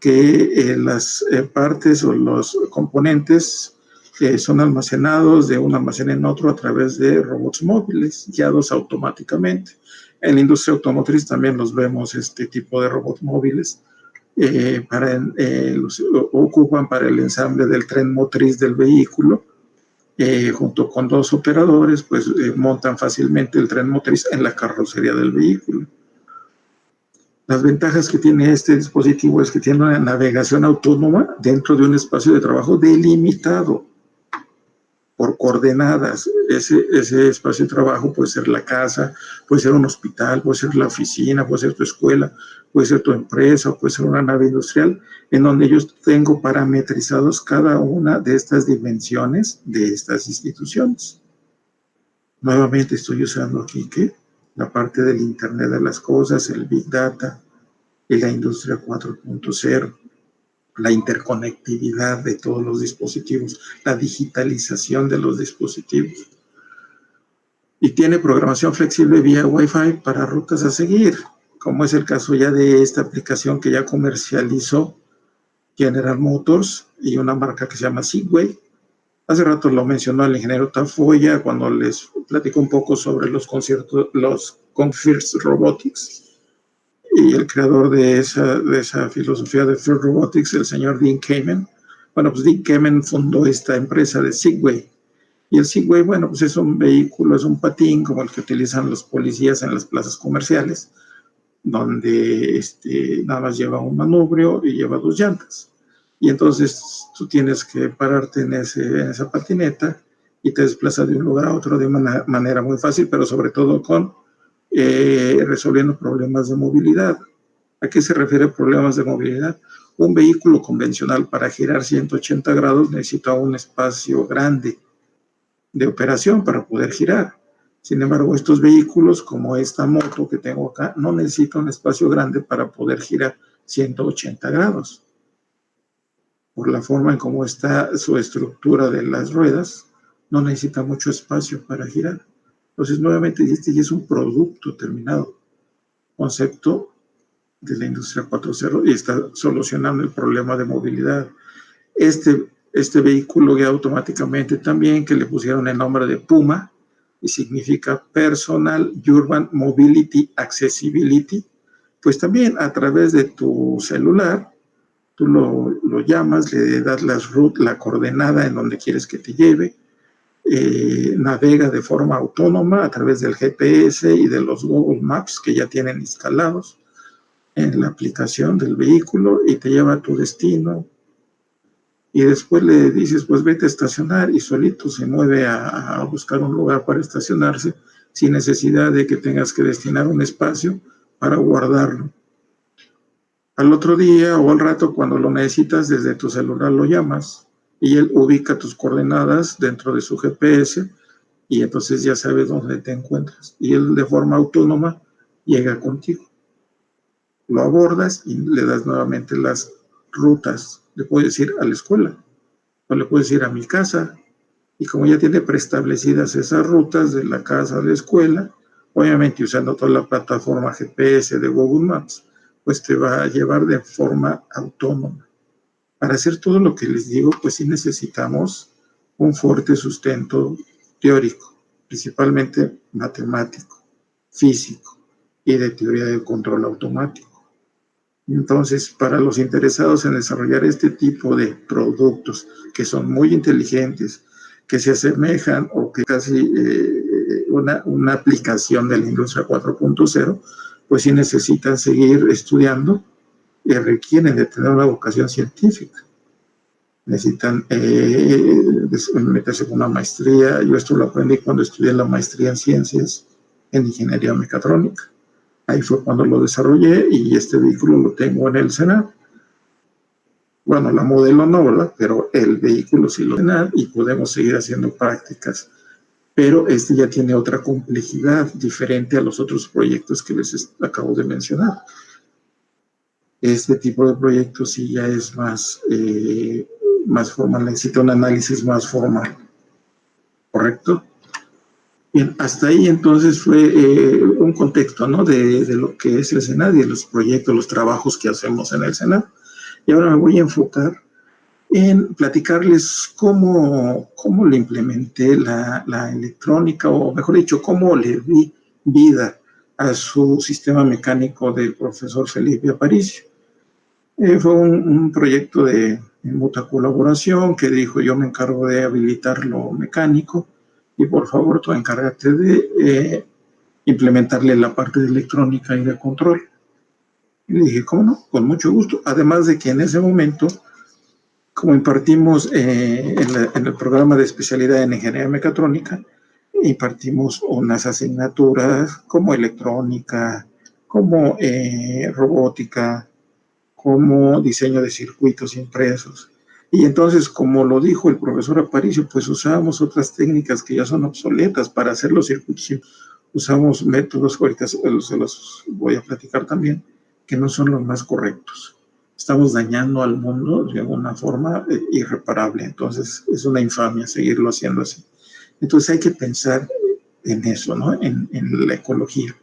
que las partes o los componentes son almacenados de un almacén en otro a través de robots móviles guiados automáticamente. En la industria automotriz también los vemos, este tipo de robots móviles, los ocupan para el ensamble del tren motriz del vehículo. Junto con dos operadores, pues montan fácilmente el tren motriz en la carrocería del vehículo. Las ventajas que tiene este dispositivo es que tiene una navegación autónoma dentro de un espacio de trabajo delimitado por coordenadas. Ese espacio de trabajo puede ser la casa, puede ser un hospital, puede ser la oficina, puede ser tu escuela, puede ser tu empresa, puede ser una nave industrial, en donde yo tengo parametrizados cada una de estas dimensiones de estas instituciones. Nuevamente estoy usando aquí la parte del Internet de las Cosas, el Big Data y la Industria 4.0. La interconectividad de todos los dispositivos, la digitalización de los dispositivos. Y tiene programación flexible vía Wi-Fi para rutas a seguir, como es el caso ya de esta aplicación que ya comercializó General Motors y una marca que se llama Segway. Hace rato lo mencionó el ingeniero Tafoya cuando les platicó un poco sobre los con First Robotics. Y el creador de esa filosofía de First Robotics, el señor Dean Kamen. Bueno, pues Dean Kamen fundó esta empresa de Segway. Y el Segway, bueno, pues es un vehículo, es un patín como el que utilizan los policías en las plazas comerciales, donde nada más lleva un manubrio y lleva 2 llantas. Y entonces tú tienes que pararte en esa patineta y te desplazas de un lugar a otro de una manera muy fácil, pero sobre todo resolviendo problemas de movilidad. ¿A qué se refiere problemas de movilidad? Un vehículo convencional para girar 180 grados necesita un espacio grande de operación para poder girar. Sin embargo, estos vehículos, como esta moto que tengo acá, no necesitan un espacio grande para poder girar 180 grados. Por la forma en cómo está su estructura de las ruedas, no necesita mucho espacio para girar. Entonces, nuevamente, este ya es un producto terminado, concepto de la industria 4.0 y está solucionando el problema de movilidad. Este vehículo ya automáticamente también, que le pusieron el nombre de Puma, y significa Personal Urban Mobility Accessibility, pues también a través de tu celular, tú lo llamas, le das la coordenada en donde quieres que te lleve, navega de forma autónoma a través del GPS y de los Google Maps que ya tienen instalados en la aplicación del vehículo y te lleva a tu destino. Y después le dices, pues vete a estacionar y solito se mueve a buscar un lugar para estacionarse sin necesidad de que tengas que destinar un espacio para guardarlo. Al otro día o al rato, cuando lo necesitas, desde tu celular lo llamas y él ubica tus coordenadas dentro de su GPS y entonces ya sabes dónde te encuentras. Y él de forma autónoma llega contigo. Lo abordas y le das nuevamente las rutas. Le puedes ir a la escuela o le puedes ir a mi casa. Y como ya tiene preestablecidas esas rutas de la casa a la escuela, obviamente usando toda la plataforma GPS de Google Maps, pues te va a llevar de forma autónoma. Para hacer todo lo que les digo, pues sí necesitamos un fuerte sustento teórico, principalmente matemático, físico y de teoría del control automático. Entonces, para los interesados en desarrollar este tipo de productos que son muy inteligentes, que se asemejan o que casi una aplicación de la industria 4.0, pues sí necesitan seguir estudiando y requieren de tener una vocación científica. Necesitan meterse con una maestría. Yo esto lo aprendí cuando estudié la maestría en ciencias en ingeniería mecatrónica. Ahí fue cuando lo desarrollé y este vehículo lo tengo en el Senado. Bueno, la modelo no, ¿verdad? Pero el vehículo sí lo tiene y podemos seguir haciendo prácticas. Pero este ya tiene otra complejidad diferente a los otros proyectos que les acabo de mencionar. Este tipo de proyectos sí ya es más formal, necesita un análisis más formal. ¿Correcto? Bien, hasta ahí entonces fue un contexto, ¿no? de lo que es el Senado y de los proyectos, los trabajos que hacemos en el Senado. Y ahora me voy a enfocar en platicarles cómo le implementé la electrónica, o mejor dicho, cómo le di vida a su sistema mecánico del profesor Felipe Aparicio. Fue un proyecto de mutua colaboración que dijo: yo me encargo de habilitar lo mecánico y por favor tú encárgate de implementarle la parte de electrónica y de control. Y le dije, ¿cómo no? Con mucho gusto. Además de que en ese momento, como impartimos en el programa de especialidad en ingeniería mecatrónica, impartimos unas asignaturas como electrónica, como robótica, como diseño de circuitos impresos. Y entonces, como lo dijo el profesor Aparicio, pues usábamos otras técnicas que ya son obsoletas para hacer los circuitos. Usamos métodos, ahorita se los voy a platicar también, que no son los más correctos. Estamos dañando al mundo de alguna forma irreparable. Entonces, es una infamia seguirlo haciendo así. Entonces, hay que pensar en eso, ¿no? En la ecología.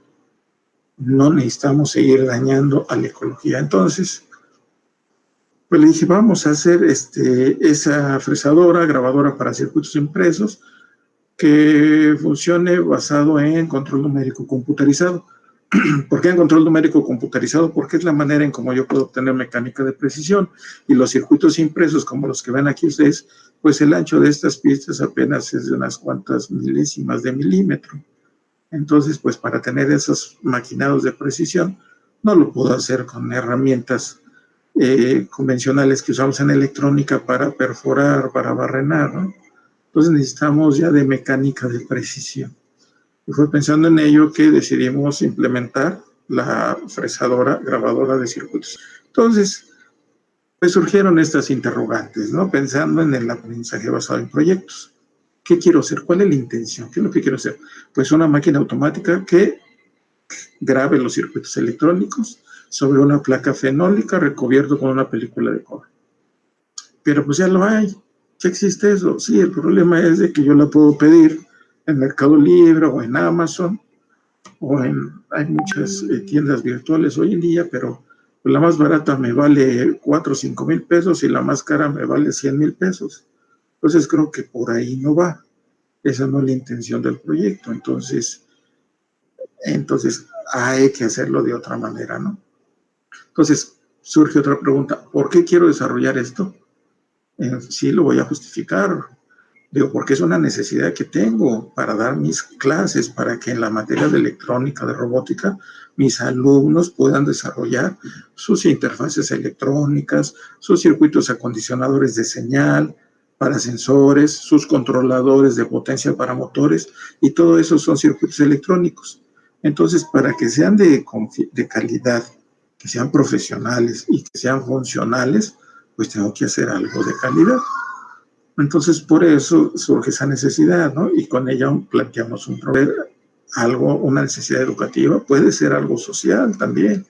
No necesitamos seguir dañando a la ecología. Entonces, pues le dije, vamos a hacer esa fresadora, grabadora para circuitos impresos, que funcione basado en control numérico computarizado. ¿Por qué en control numérico computarizado? Porque es la manera en cómo yo puedo obtener mecánica de precisión. Y los circuitos impresos, como los que ven aquí ustedes, pues el ancho de estas pistas apenas es de unas cuantas milésimas de milímetro. Entonces, pues para tener esos maquinados de precisión, no lo puedo hacer con herramientas convencionales que usamos en electrónica para perforar, para barrenar, ¿no? Entonces necesitamos ya de mecánica de precisión. Y fue pensando en ello que decidimos implementar la fresadora grabadora de circuitos. Entonces, pues surgieron estas interrogantes, ¿no? Pensando en el aprendizaje basado en proyectos. ¿Qué quiero hacer? ¿Cuál es la intención? ¿Qué es lo que quiero hacer? Pues una máquina automática que grabe los circuitos electrónicos sobre una placa fenólica recubierto con una película de cobre. Pero pues ya lo hay. Entonces, ¿Sí existe eso? Sí, el problema es de que yo la puedo pedir en Mercado Libre o en Amazon hay muchas tiendas virtuales hoy en día, pero la más barata me vale 4 o 5 mil pesos y la más cara me vale 100 mil pesos. Entonces creo que por ahí no va. Esa no es la intención del proyecto. Entonces hay que hacerlo de otra manera, ¿no? Entonces surge otra pregunta. ¿Por qué quiero desarrollar esto? Sí, lo voy a justificar. Digo, porque es una necesidad que tengo para dar mis clases, para que en la materia de electrónica, de robótica, mis alumnos puedan desarrollar sus interfaces electrónicas, sus circuitos acondicionadores de señal para sensores, sus controladores de potencia para motores, y todo eso son circuitos electrónicos. Entonces, para que sean de calidad, que sean profesionales y que sean funcionales, pues tengo que hacer algo de calidad. Entonces, por eso surge esa necesidad, ¿no? Y con ella planteamos un problema, una necesidad educativa, puede ser algo social también,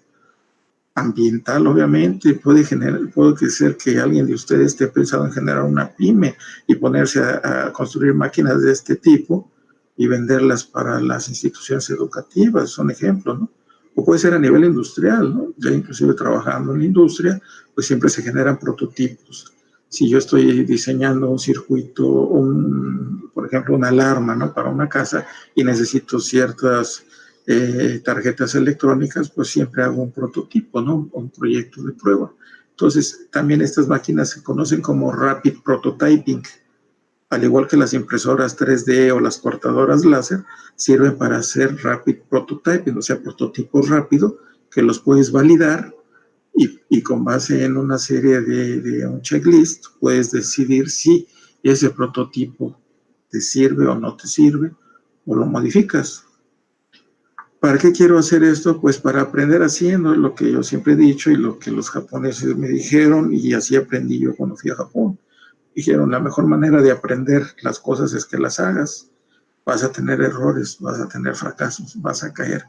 ambiental, obviamente, puede ser que alguien de ustedes esté pensando en generar una pyme y ponerse a construir máquinas de este tipo y venderlas para las instituciones educativas, son ejemplos, ¿no? O puede ser a nivel industrial, ¿no? Ya inclusive trabajando en la industria, pues siempre se generan prototipos. Si yo estoy diseñando un circuito, por ejemplo, una alarma, ¿no? Para una casa y necesito ciertas tarjetas electrónicas, pues siempre hago un prototipo, ¿no? Un proyecto de prueba. Entonces, también estas máquinas se conocen como Rapid Prototyping. Al igual que las impresoras 3D o las cortadoras láser, sirven para hacer Rapid Prototyping, o sea, prototipos rápidos que los puedes validar y con base en una serie de un checklist puedes decidir si ese prototipo te sirve o no te sirve o lo modificas. ¿Para qué quiero hacer esto? Pues para aprender haciendo lo que yo siempre he dicho y lo que los japoneses me dijeron, y así aprendí yo cuando fui a Japón. Dijeron, la mejor manera de aprender las cosas es que las hagas. Vas a tener errores, vas a tener fracasos, vas a caer,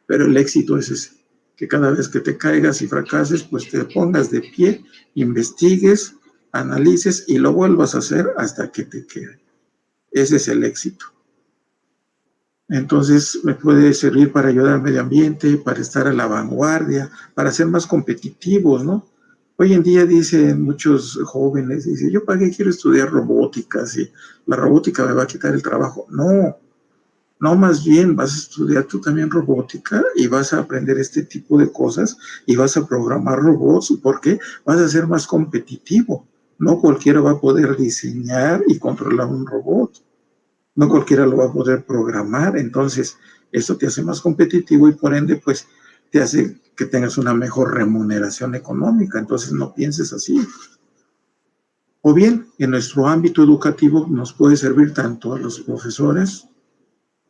pero el éxito es ese, que cada vez que te caigas y fracases, pues te pongas de pie, investigues, analices y lo vuelvas a hacer hasta que te quede. Ese es el éxito. Entonces me puede servir para ayudar al medio ambiente, para estar a la vanguardia, para ser más competitivos, ¿no? Hoy en día dicen muchos jóvenes, dicen, ¿yo para qué quiero estudiar robótica si la robótica me va a quitar el trabajo? No, más bien vas a estudiar tú también robótica y vas a aprender este tipo de cosas y vas a programar robots porque vas a ser más competitivo. No cualquiera va a poder diseñar y controlar un robot. No cualquiera lo va a poder programar. Entonces, eso te hace más competitivo y por ende, pues, te hace que tengas una mejor remuneración económica. Entonces, no pienses así. O bien, en nuestro ámbito educativo nos puede servir tanto a los profesores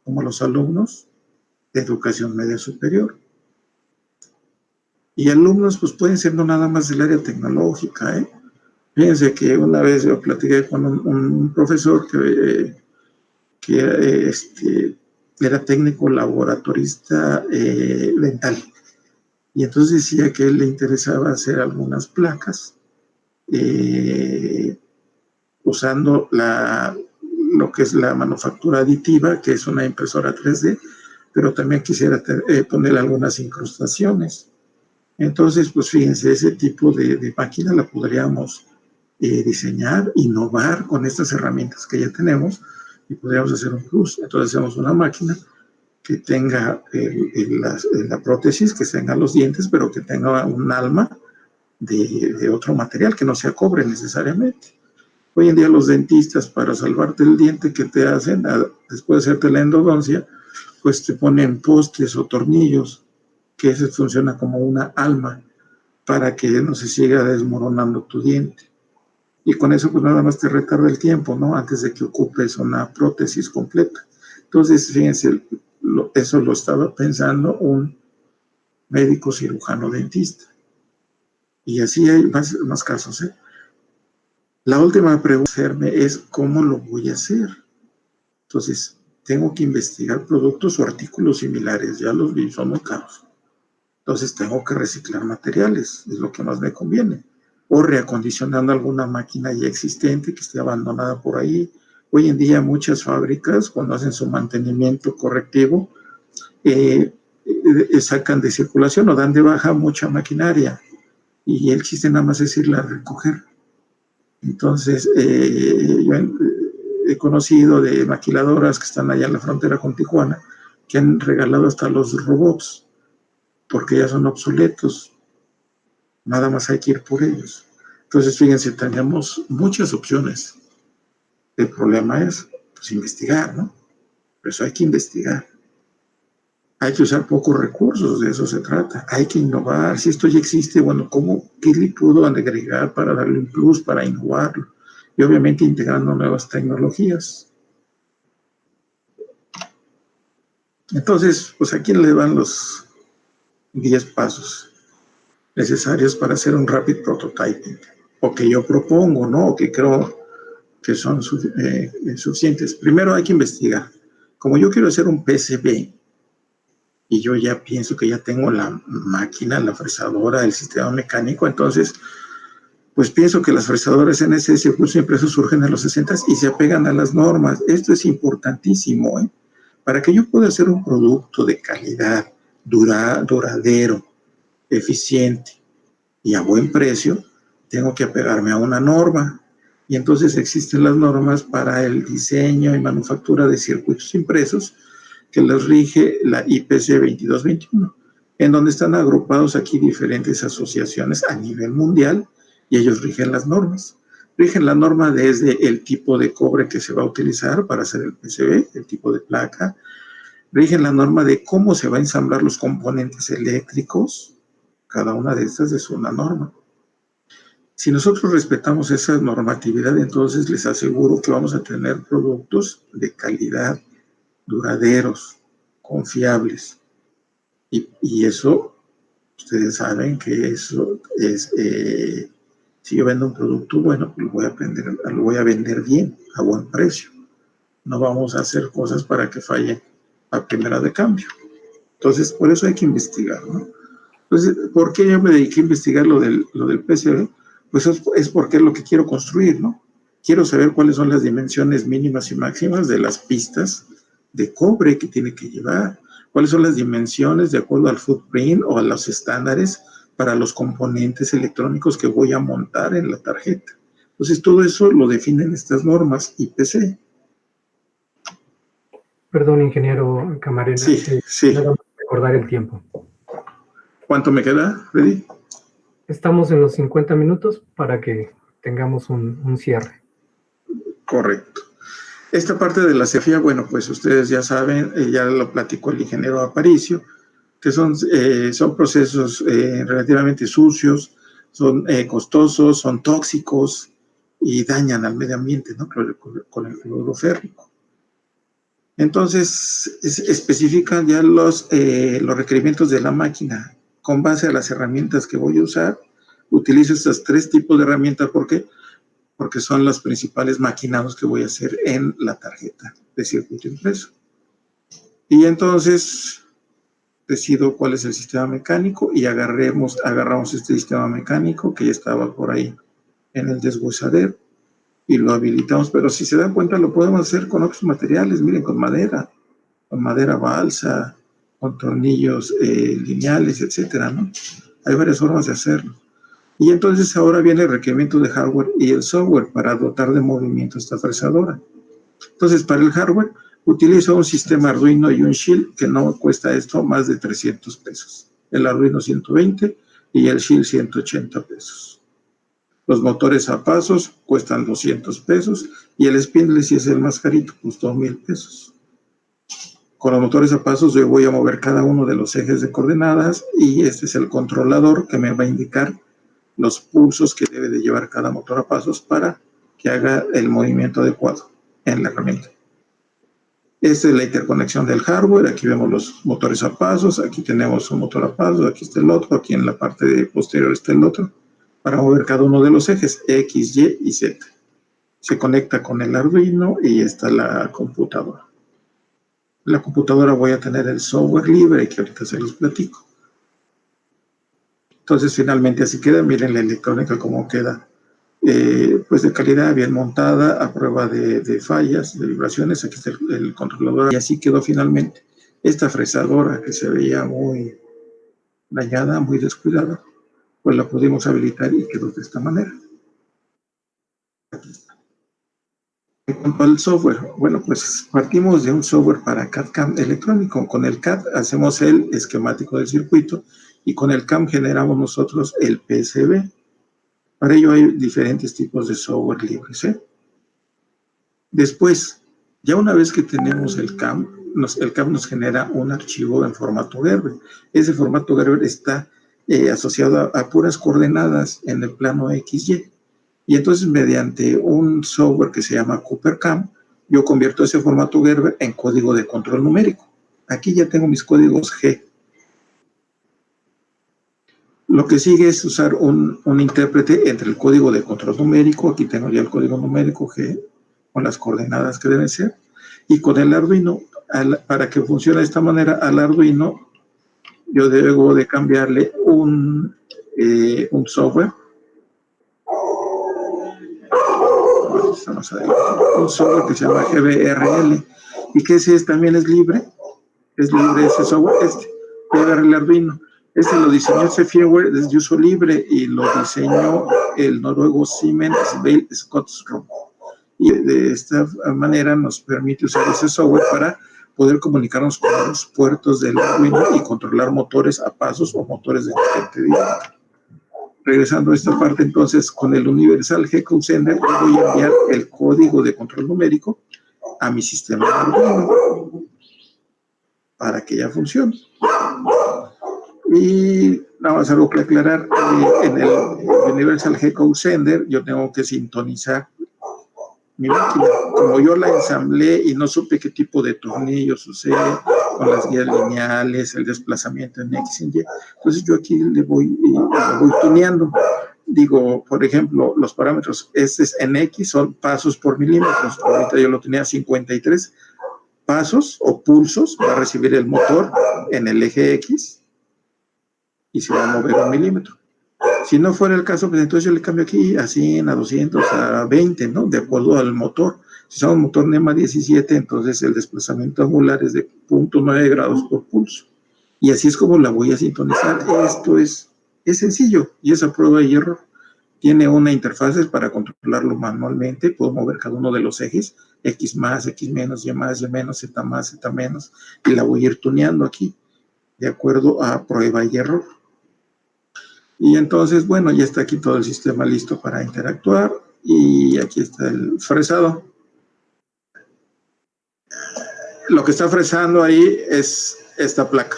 como a los alumnos de educación media superior. Y alumnos, pues, pueden ser no nada más del área tecnológica, ¿eh? Fíjense que una vez yo platiqué con un profesor que era técnico laboratorista dental. Y entonces decía que a él le interesaba hacer algunas placas usando lo que es la manufactura aditiva, que es una impresora 3D, pero también quisiera poner algunas incrustaciones. Entonces, pues fíjense, ese tipo de máquina la podríamos diseñar, innovar con estas herramientas que ya tenemos y podríamos hacer un plus. Entonces hacemos una máquina que tenga la prótesis, que tenga los dientes, pero que tenga un alma de otro material, que no sea cobre necesariamente. Hoy en día los dentistas, para salvarte el diente que te hacen, después de hacerte la endodoncia, pues te ponen postes o tornillos, que ese funciona como una alma para que no se siga desmoronando tu diente. Y con eso pues nada más te retarda el tiempo, ¿no? Antes de que ocupes una prótesis completa. Entonces, fíjense, eso lo estaba pensando un médico cirujano dentista. Y así hay más casos, ¿eh? La última pregunta es, ¿cómo lo voy a hacer? Entonces, tengo que investigar productos o artículos similares, ya los vi, son muy caros. Entonces, tengo que reciclar materiales, es lo que más me conviene. o reacondicionando alguna máquina ya existente que esté abandonada por ahí. Hoy en día muchas fábricas, cuando hacen su mantenimiento correctivo, sacan de circulación o dan de baja mucha maquinaria, y el chiste nada más es irla a recoger. Entonces, yo he conocido de maquiladoras que están allá en la frontera con Tijuana, que han regalado hasta los robots, porque ya son obsoletos. Nada más hay que ir por ellos. Entonces, fíjense, tenemos muchas opciones. El problema es, pues, investigar, ¿no? Por eso hay que investigar. Hay que usar pocos recursos, de eso se trata. Hay que innovar. Si esto ya existe, bueno, ¿qué le puedo agregar para darle un plus, para innovarlo? Y obviamente integrando nuevas tecnologías. Entonces, pues aquí le van los 10 pasos necesarios para hacer un rapid prototyping, o que yo propongo, ¿no? O que creo que son suficientes. Primero hay que investigar. Como yo quiero hacer un PCB, y yo ya pienso que ya tengo la máquina, la fresadora, el sistema mecánico, entonces, pues pienso que las fresadoras en ese circuito impresos surgen en los 60s y se apegan a las normas. Esto es importantísimo, ¿eh? Para que yo pueda hacer un producto de calidad, duradero, eficiente y a buen precio, tengo que apegarme a una norma. Y entonces existen las normas para el diseño y manufactura de circuitos impresos, que las rige la IPC 2221, en donde están agrupados aquí diferentes asociaciones a nivel mundial, y ellos rigen las normas. Rigen la norma desde el tipo de cobre que se va a utilizar para hacer el PCB, el tipo de placa. Rigen la norma de cómo se va a ensamblar los componentes eléctricos. Cada una de estas es una norma. Si nosotros respetamos esa normatividad, entonces les aseguro que vamos a tener productos de calidad, duraderos, confiables. Y eso, ustedes saben que eso es, si yo vendo un producto bueno, lo voy a vender bien, a buen precio. No vamos a hacer cosas para que falle a primera de cambio. Entonces, por eso hay que investigar, ¿no? Entonces, ¿por qué yo me dediqué a investigar lo del PCB? Pues es porque es lo que quiero construir, ¿no? Quiero saber cuáles son las dimensiones mínimas y máximas de las pistas de cobre que tiene que llevar, cuáles son las dimensiones de acuerdo al footprint o a los estándares para los componentes electrónicos que voy a montar en la tarjeta. Entonces, todo eso lo definen estas normas IPC. Perdón, ingeniero Camarena. Sí. Vamos a recordar el tiempo. ¿Cuánto me queda, Freddy? Estamos en los 50 minutos para que tengamos un cierre. Correcto. Esta parte de la CEFIA, bueno, pues ustedes ya saben, ya lo platicó el ingeniero Aparicio, que son procesos relativamente sucios, son costosos, son tóxicos y dañan al medio ambiente, ¿no? Con el cloruro férrico. Entonces, especifican ya los requerimientos de la máquina. Con base a las herramientas que voy a usar, utilizo estos 3 tipos de herramientas. ¿Por qué? Porque son los principales maquinados que voy a hacer en la tarjeta de circuito impreso. Y entonces decido cuál es el sistema mecánico y agarramos este sistema mecánico que ya estaba por ahí en el deshuesadero y lo habilitamos. Pero si se dan cuenta, lo podemos hacer con otros materiales, miren, con madera balsa, con tornillos lineales, etcétera, ¿no? Hay varias formas de hacerlo. Y entonces ahora viene el requerimiento de hardware y el software para dotar de movimiento esta fresadora. Entonces, para el hardware, utilizo un sistema Arduino y un Shield que no cuesta esto más de 300 pesos. El Arduino 120 y el Shield 180 pesos. Los motores a pasos cuestan 200 pesos y el spindle, si es el más carito, costó 1,000 pesos. Con los motores a pasos yo voy a mover cada uno de los ejes de coordenadas y este es el controlador que me va a indicar los pulsos que debe de llevar cada motor a pasos para que haga el movimiento adecuado en la herramienta. Esta es la interconexión del hardware. Aquí vemos los motores a pasos, aquí tenemos un motor a pasos, aquí está el otro, aquí en la parte posterior está el otro, para mover cada uno de los ejes, X, Y y Z. Se conecta con el Arduino y está la computadora. La computadora voy a tener el software libre que ahorita se los platico. Entonces, finalmente así queda. Miren la electrónica cómo queda. Pues de calidad, bien montada, a prueba de fallas, de vibraciones. Aquí está el controlador. Y así quedó finalmente esta fresadora que se veía muy dañada, muy descuidada. Pues la pudimos habilitar y quedó de esta manera. En cuanto al software, bueno, pues partimos de un software para CAD/CAM electrónico. Con el CAD hacemos el esquemático del circuito y con el CAM generamos nosotros el PCB. Para ello hay diferentes tipos de software libres. Después, ya una vez que tenemos el CAM nos genera un archivo en formato Gerber. Ese formato Gerber está asociado a puras coordenadas en el plano XY. Y entonces, mediante un software que se llama CooperCAM, yo convierto ese formato Gerber en código de control numérico. Aquí ya tengo mis códigos G. Lo que sigue es usar un intérprete entre el código de control numérico, aquí tengo ya el código numérico G, con las coordenadas que deben ser, y con el Arduino, para que funcione de esta manera, al Arduino, yo debo de cambiarle un software, un software que se llama GBRL, y que ese también es libre ese software, GBRL Arduino. Este lo diseñó ese firmware de uso libre y lo diseñó el noruego Siemens Bale Scottstrom. Y de esta manera nos permite usar ese software para poder comunicarnos con los puertos del Arduino y controlar motores a pasos o motores de corriente directa. Regresando a esta parte, entonces, con el Universal G-Code Sender, yo voy a enviar el código de control numérico a mi sistema Arduino para que ya funcione. Y nada más algo que aclarar, en el Universal G-Code Sender yo tengo que sintonizar mi máquina. Como yo la ensamblé y no supe qué tipo de tornillos usé, con las guías lineales, el desplazamiento en X y Y, entonces yo aquí le voy tuneando. Digo, por ejemplo, los parámetros en X son pasos por milímetros. Ahorita yo lo tenía 53 pasos o pulsos, va a recibir el motor en el eje X y se va a mover 1 milímetro. Si no fuera el caso, pues entonces yo le cambio aquí a 100, a 200, a 20, ¿no? De acuerdo al motor. Si usamos un motor NEMA 17, entonces el desplazamiento angular es de 0.9 grados por pulso. Y así es como la voy a sintonizar. Esto es sencillo y es a prueba y error. Tiene una interfaz para controlarlo manualmente. Puedo mover cada uno de los ejes, X más, X menos, Y más, Y menos, Z más, Z menos, y la voy a ir tuneando aquí, de acuerdo a prueba y error. Y entonces, bueno, ya está aquí todo el sistema listo para interactuar. Y aquí está el fresado. Lo que está fresando ahí es esta placa.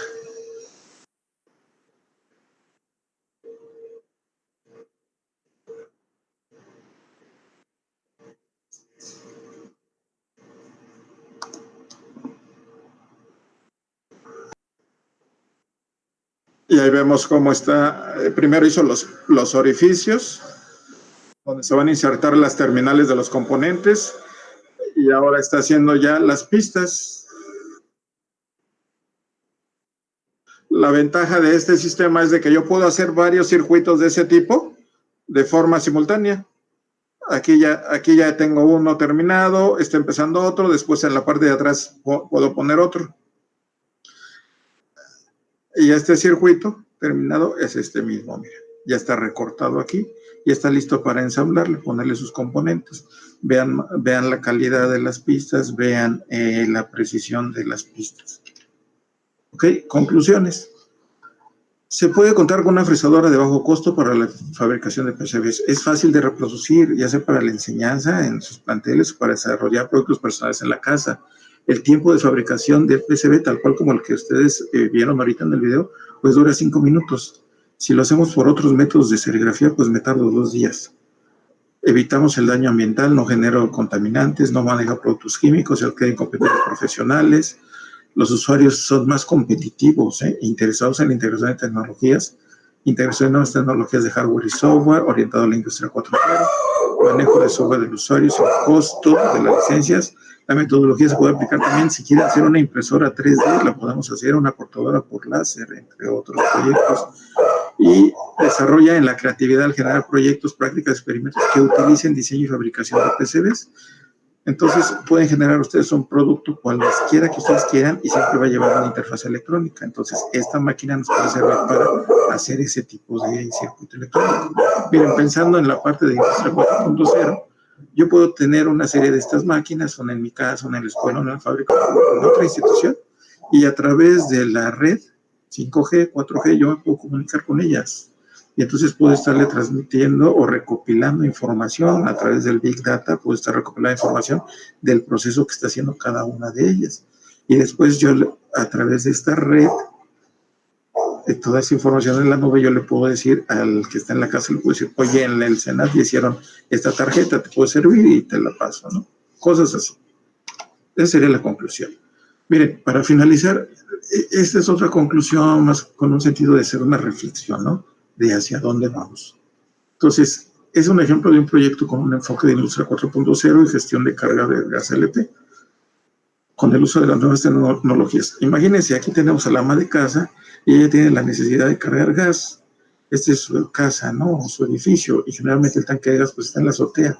Y ahí vemos cómo está. Primero hizo los orificios, donde se van a insertar las terminales de los componentes. Y ahora está haciendo ya las pistas. La ventaja de este sistema es de que yo puedo hacer varios circuitos de ese tipo de forma simultánea. Aquí ya tengo uno terminado, está empezando otro, después en la parte de atrás puedo poner otro. Y este circuito terminado es este mismo, miren, ya está recortado aquí y está listo para ensamblarle, ponerle sus componentes. Vean la calidad de las pistas, vean la precisión de las pistas. Ok, conclusiones. Se puede contar con una fresadora de bajo costo para la fabricación de PCBs. Es fácil de reproducir, ya sea para la enseñanza en sus planteles o para desarrollar productos personales en la casa. El tiempo de fabricación del PCB, tal cual como el que ustedes vieron ahorita en el video, pues dura 5 minutos. Si lo hacemos por otros métodos de serigrafía, pues me tardo 2 días. Evitamos el daño ambiental, no genero contaminantes, no maneja productos químicos, se adquieren competencias profesionales. Los usuarios son más competitivos, interesados en la integración de tecnologías, integración de nuevas tecnologías de hardware y software, orientado a la industria 4.0, manejo de software del usuario, sin costo de las licencias. La metodología se puede aplicar también si quieren hacer una impresora 3D, la podemos hacer, una cortadora por láser, entre otros proyectos. y desarrolla en la creatividad al generar proyectos, prácticas, experimentos que utilicen diseño y fabricación de PCBs. Entonces, pueden generar ustedes un producto cualesquiera que ustedes quieran y siempre va a llevar una interfaz electrónica. Entonces, esta máquina nos puede servir para hacer ese tipo de circuito electrónico. Miren, pensando en la parte de Industria 4.0, yo puedo tener una serie de estas máquinas, son en mi casa, son en la escuela, en la fábrica, en otra institución, y a través de la red 5G, 4G, yo me puedo comunicar con ellas. Y entonces puedo estarle transmitiendo o recopilando información a través del Big Data, puedo estar recopilando información del proceso que está haciendo cada una de ellas. Y después yo, a través de esta red, de toda esa información en la nube, yo le puedo decir al que está en la casa, le puedo decir, oye, en el Senat hicieron esta tarjeta, te puede servir y te la paso, ¿no? Cosas así. Esa sería la conclusión. Miren, para finalizar, esta es otra conclusión más con un sentido de ser una reflexión, ¿no? De hacia dónde vamos. Entonces, es un ejemplo de un proyecto con un enfoque de Industria 4.0 y gestión de carga de gas LP, con el uso de las nuevas tecnologías. Imagínense, aquí tenemos a la ama de casa y ella tiene la necesidad de cargar gas. Esta es su casa, ¿no? O su edificio, y generalmente el tanque de gas pues está en la azotea.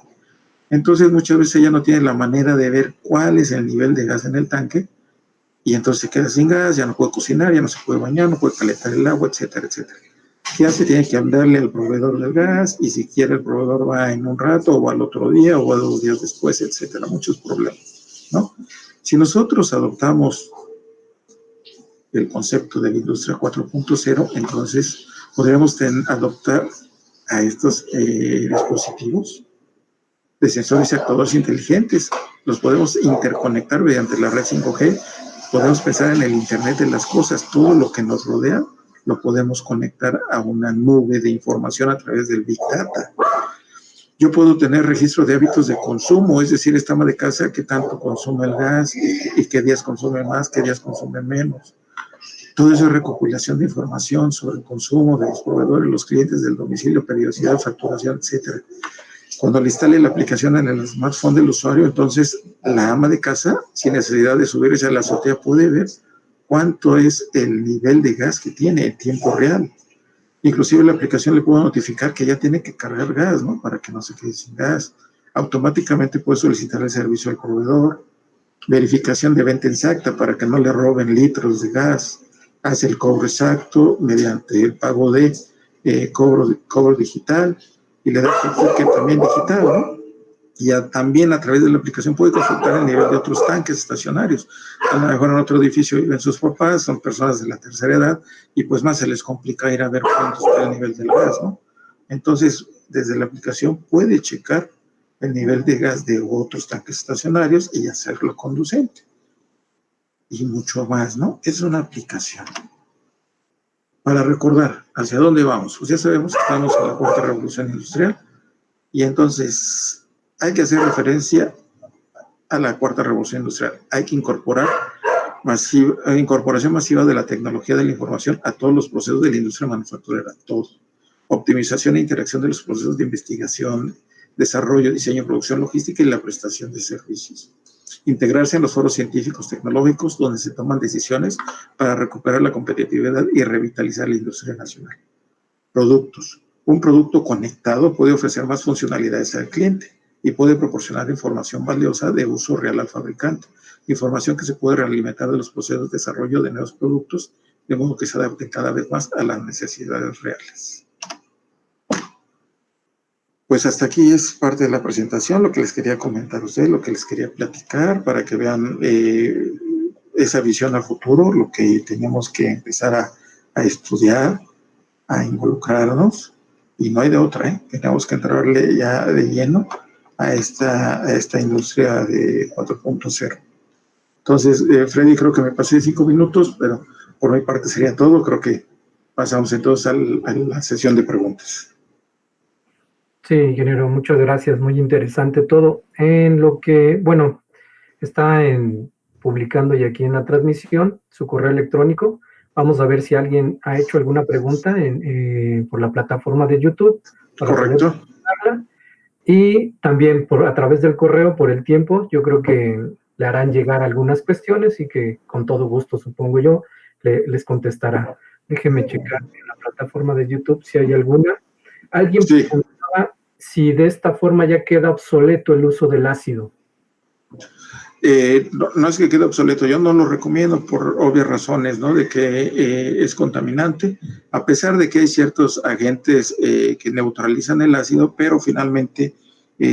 Entonces, muchas veces ella no tiene la manera de ver cuál es el nivel de gas en el tanque, y entonces se queda sin gas, ya no puede cocinar, ya no se puede bañar, no puede calentar el agua, etcétera, etcétera. ¿Qué hace? Tiene que hablarle al proveedor del gas, y si quiere el proveedor va en un rato, o va al otro día, o va 2 días después, etcétera. Muchos problemas, ¿no? Si nosotros adoptamos el concepto de la Industria 4.0, entonces podríamos adoptar a estos dispositivos de sensores y actuadores inteligentes. Los podemos interconectar mediante la red 5G. Podemos pensar en el Internet de las cosas. Todo lo que nos rodea lo podemos conectar a una nube de información a través del Big Data. Yo puedo tener registro de hábitos de consumo, es decir, esta ama de casa, qué tanto consume el gas y qué días consume más, qué días consume menos. Todo eso es recopilación de información sobre el consumo de los proveedores, los clientes del domicilio, periodicidad, facturación, etcétera. Cuando le instale la aplicación en el smartphone del usuario, entonces la ama de casa, sin necesidad de subirse a la azotea, puede ver cuánto es el nivel de gas que tiene en tiempo real. Inclusive la aplicación le puede notificar que ya tiene que cargar gas, ¿no? Para que no se quede sin gas. Automáticamente puede solicitar el servicio al proveedor. Verificación de venta exacta para que no le roben litros de gas. Hace el cobro exacto mediante el pago de cobro digital, y le da el token también digital, ¿no? Y también a través de la aplicación puede consultar el nivel de otros tanques estacionarios. A lo mejor en otro edificio viven sus papás, son personas de la tercera edad, y pues más se les complica ir a ver cuánto está el nivel del gas, ¿no? Entonces, desde la aplicación puede checar el nivel de gas de otros tanques estacionarios y hacerlo conducente. Y mucho más, ¿no? Es una aplicación. Para recordar hacia dónde vamos, pues ya sabemos que estamos en la cuarta revolución industrial, y entonces hay que hacer referencia a la cuarta revolución industrial. Hay que incorporar incorporación masiva de la tecnología de la información a todos los procesos de la industria manufacturera, todo. Optimización e interacción de los procesos de investigación, desarrollo, diseño, producción, logística y la prestación de servicios. Integrarse en los foros científicos tecnológicos donde se toman decisiones para recuperar la competitividad y revitalizar la industria nacional. Productos. Un producto conectado puede ofrecer más funcionalidades al cliente y puede proporcionar información valiosa de uso real al fabricante, información que se puede realimentar de los procesos de desarrollo de nuevos productos, de modo que se adapten cada vez más a las necesidades reales. Pues hasta aquí es parte de la presentación, lo que les quería comentar a ustedes, lo que les quería platicar, para que vean esa visión a futuro, lo que tenemos que empezar a estudiar, a involucrarnos, y no hay de otra, ¿eh? Tenemos que entrarle ya de lleno a esta industria de 4.0. Entonces, Freddy, creo que me pasé 5 minutos, pero por mi parte sería todo. Creo que pasamos entonces a la sesión de preguntas. Sí, ingeniero, muchas gracias, muy interesante todo. En lo que, bueno, está publicando ya aquí en la transmisión su correo electrónico. Vamos a ver si alguien ha hecho alguna pregunta por la plataforma de YouTube. Correcto. Y también a través del correo, por el tiempo, yo creo que le harán llegar algunas cuestiones y que con todo gusto, supongo yo, les contestará. Déjeme checar en la plataforma de YouTube si hay alguna. Alguien Sí. preguntaba si de esta forma ya queda obsoleto el uso del ácido. No es que quede obsoleto, yo no lo recomiendo por obvias razones, ¿no? De que es contaminante, a pesar de que hay ciertos agentes que neutralizan el ácido, pero finalmente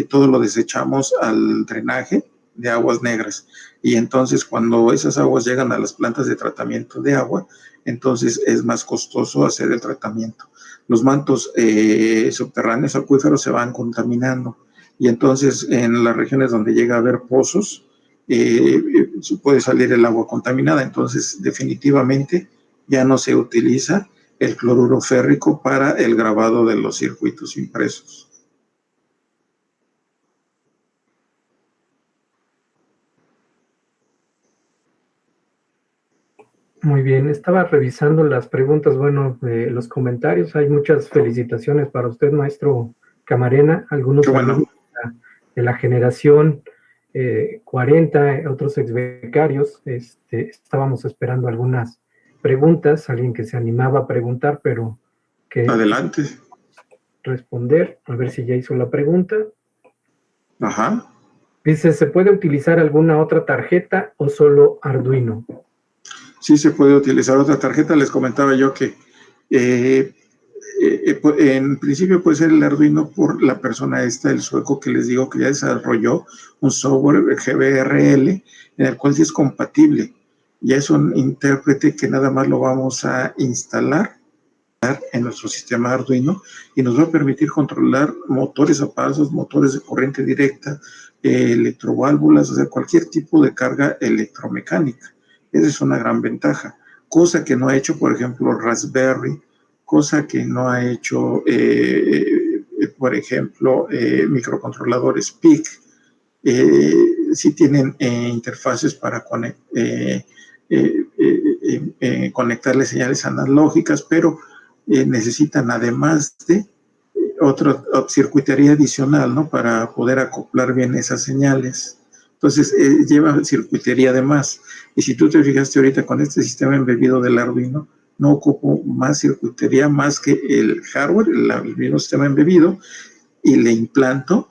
todo lo desechamos al drenaje de aguas negras. Y entonces cuando esas aguas llegan a las plantas de tratamiento de agua, entonces es más costoso hacer el tratamiento. Los mantos subterráneos acuíferos se van contaminando. Y entonces en las regiones donde llega a haber pozos, puede salir el agua contaminada. Entonces, definitivamente ya no se utiliza el cloruro férrico para el grabado de los circuitos impresos. Muy bien, estaba revisando las preguntas, bueno, los comentarios. Hay muchas felicitaciones para usted, maestro Camarena. Algunos Qué bueno. saludos de la generación 40, otros exbecarios. Estábamos esperando algunas preguntas, alguien que se animaba a preguntar, pero que Adelante. responder. A ver si ya hizo la pregunta. Ajá. Dice, ¿se puede utilizar alguna otra tarjeta o solo Arduino? Sí se puede utilizar otra tarjeta. Les comentaba yo que en principio puede ser el Arduino por la persona esta, el sueco que les digo que ya desarrolló un software GBRL en el cual sí es compatible. Ya es un intérprete que nada más lo vamos a instalar en nuestro sistema Arduino y nos va a permitir controlar motores a pasos, motores de corriente directa, electroválvulas, o sea, cualquier tipo de carga electromecánica. Esa es una gran ventaja, cosa que no ha hecho, por ejemplo, Raspberry, cosa que no ha hecho, por ejemplo, microcontroladores PIC. Sí tienen interfaces para conectarle señales analógicas, pero necesitan además de otra circuitería adicional, ¿no? Para poder acoplar bien esas señales. Entonces, lleva circuitería además. Y si tú te fijaste ahorita con este sistema embebido del Arduino, no ocupo más circuitería más que el hardware, el mismo sistema embebido, y le implanto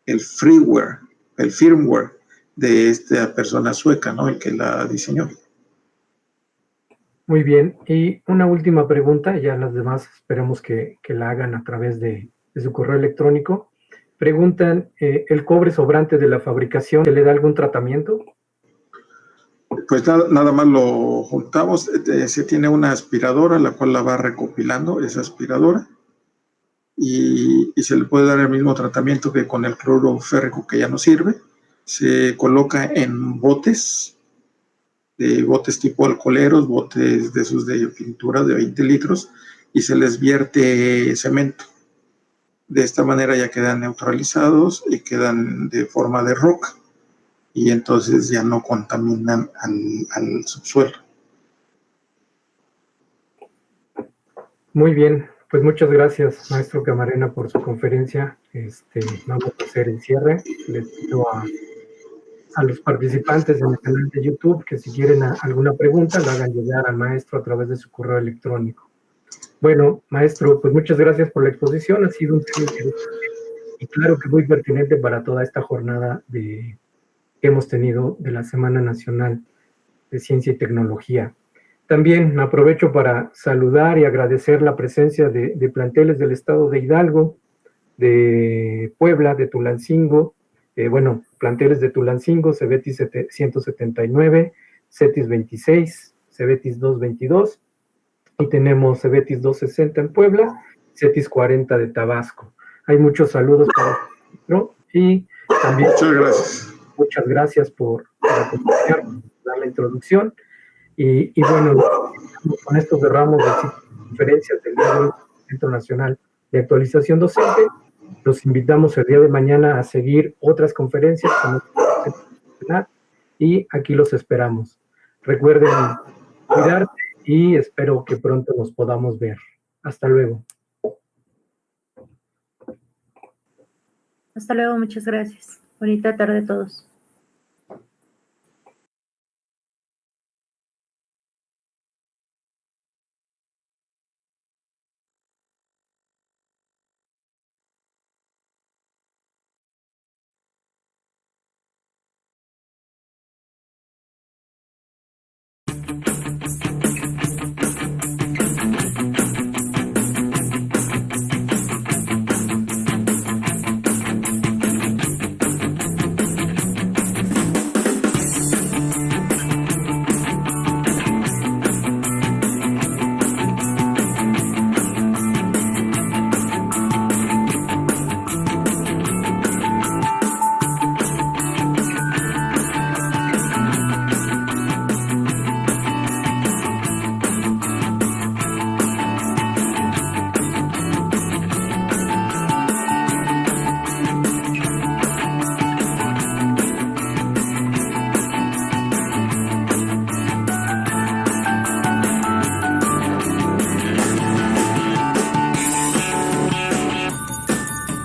el freeware, el firmware de esta persona sueca, ¿no? El que la diseñó. Muy bien, y una última pregunta, ya las demás esperemos que la hagan a través de su correo electrónico. Preguntan, ¿el cobre sobrante de la fabricación se le da algún tratamiento? Pues nada más lo juntamos, se tiene una aspiradora, la cual la va recopilando, esa aspiradora, y se le puede dar el mismo tratamiento que con el cloruro férrico que ya no sirve. Se coloca en botes tipo alcoholeros, botes de esos de pintura de 20 litros, y se les vierte cemento. De esta manera ya quedan neutralizados y quedan de forma de roca, y entonces ya no contaminan al subsuelo. Muy bien, pues muchas gracias, maestro Camarena, por su conferencia. Vamos a hacer el cierre. Les pido a los participantes en el canal de YouTube que si quieren alguna pregunta la hagan llegar al maestro a través de su correo electrónico. Bueno, maestro, pues muchas gracias por la exposición. Ha sido un tema interesante y claro que muy pertinente para toda esta jornada que hemos tenido de la Semana Nacional de Ciencia y Tecnología. También aprovecho para saludar y agradecer la presencia de planteles del estado de Hidalgo, de Puebla, de Tulancingo, planteles de Tulancingo, Cebetis 179, Cetis 26, Cebetis 222, y tenemos Cebetis 260 en Puebla, Cetis 40 de Tabasco. Hay muchos saludos para nosotros y también muchas gracias por acompañarnos, dar la introducción. Y bueno, con esto cerramos las conferencias del día de hoy, Centro Nacional de Actualización Docente. Los invitamos el día de mañana a seguir otras conferencias y aquí los esperamos. Recuerden cuidarse y espero que pronto nos podamos ver. Hasta luego. Hasta luego, muchas gracias. Bonita tarde a todos.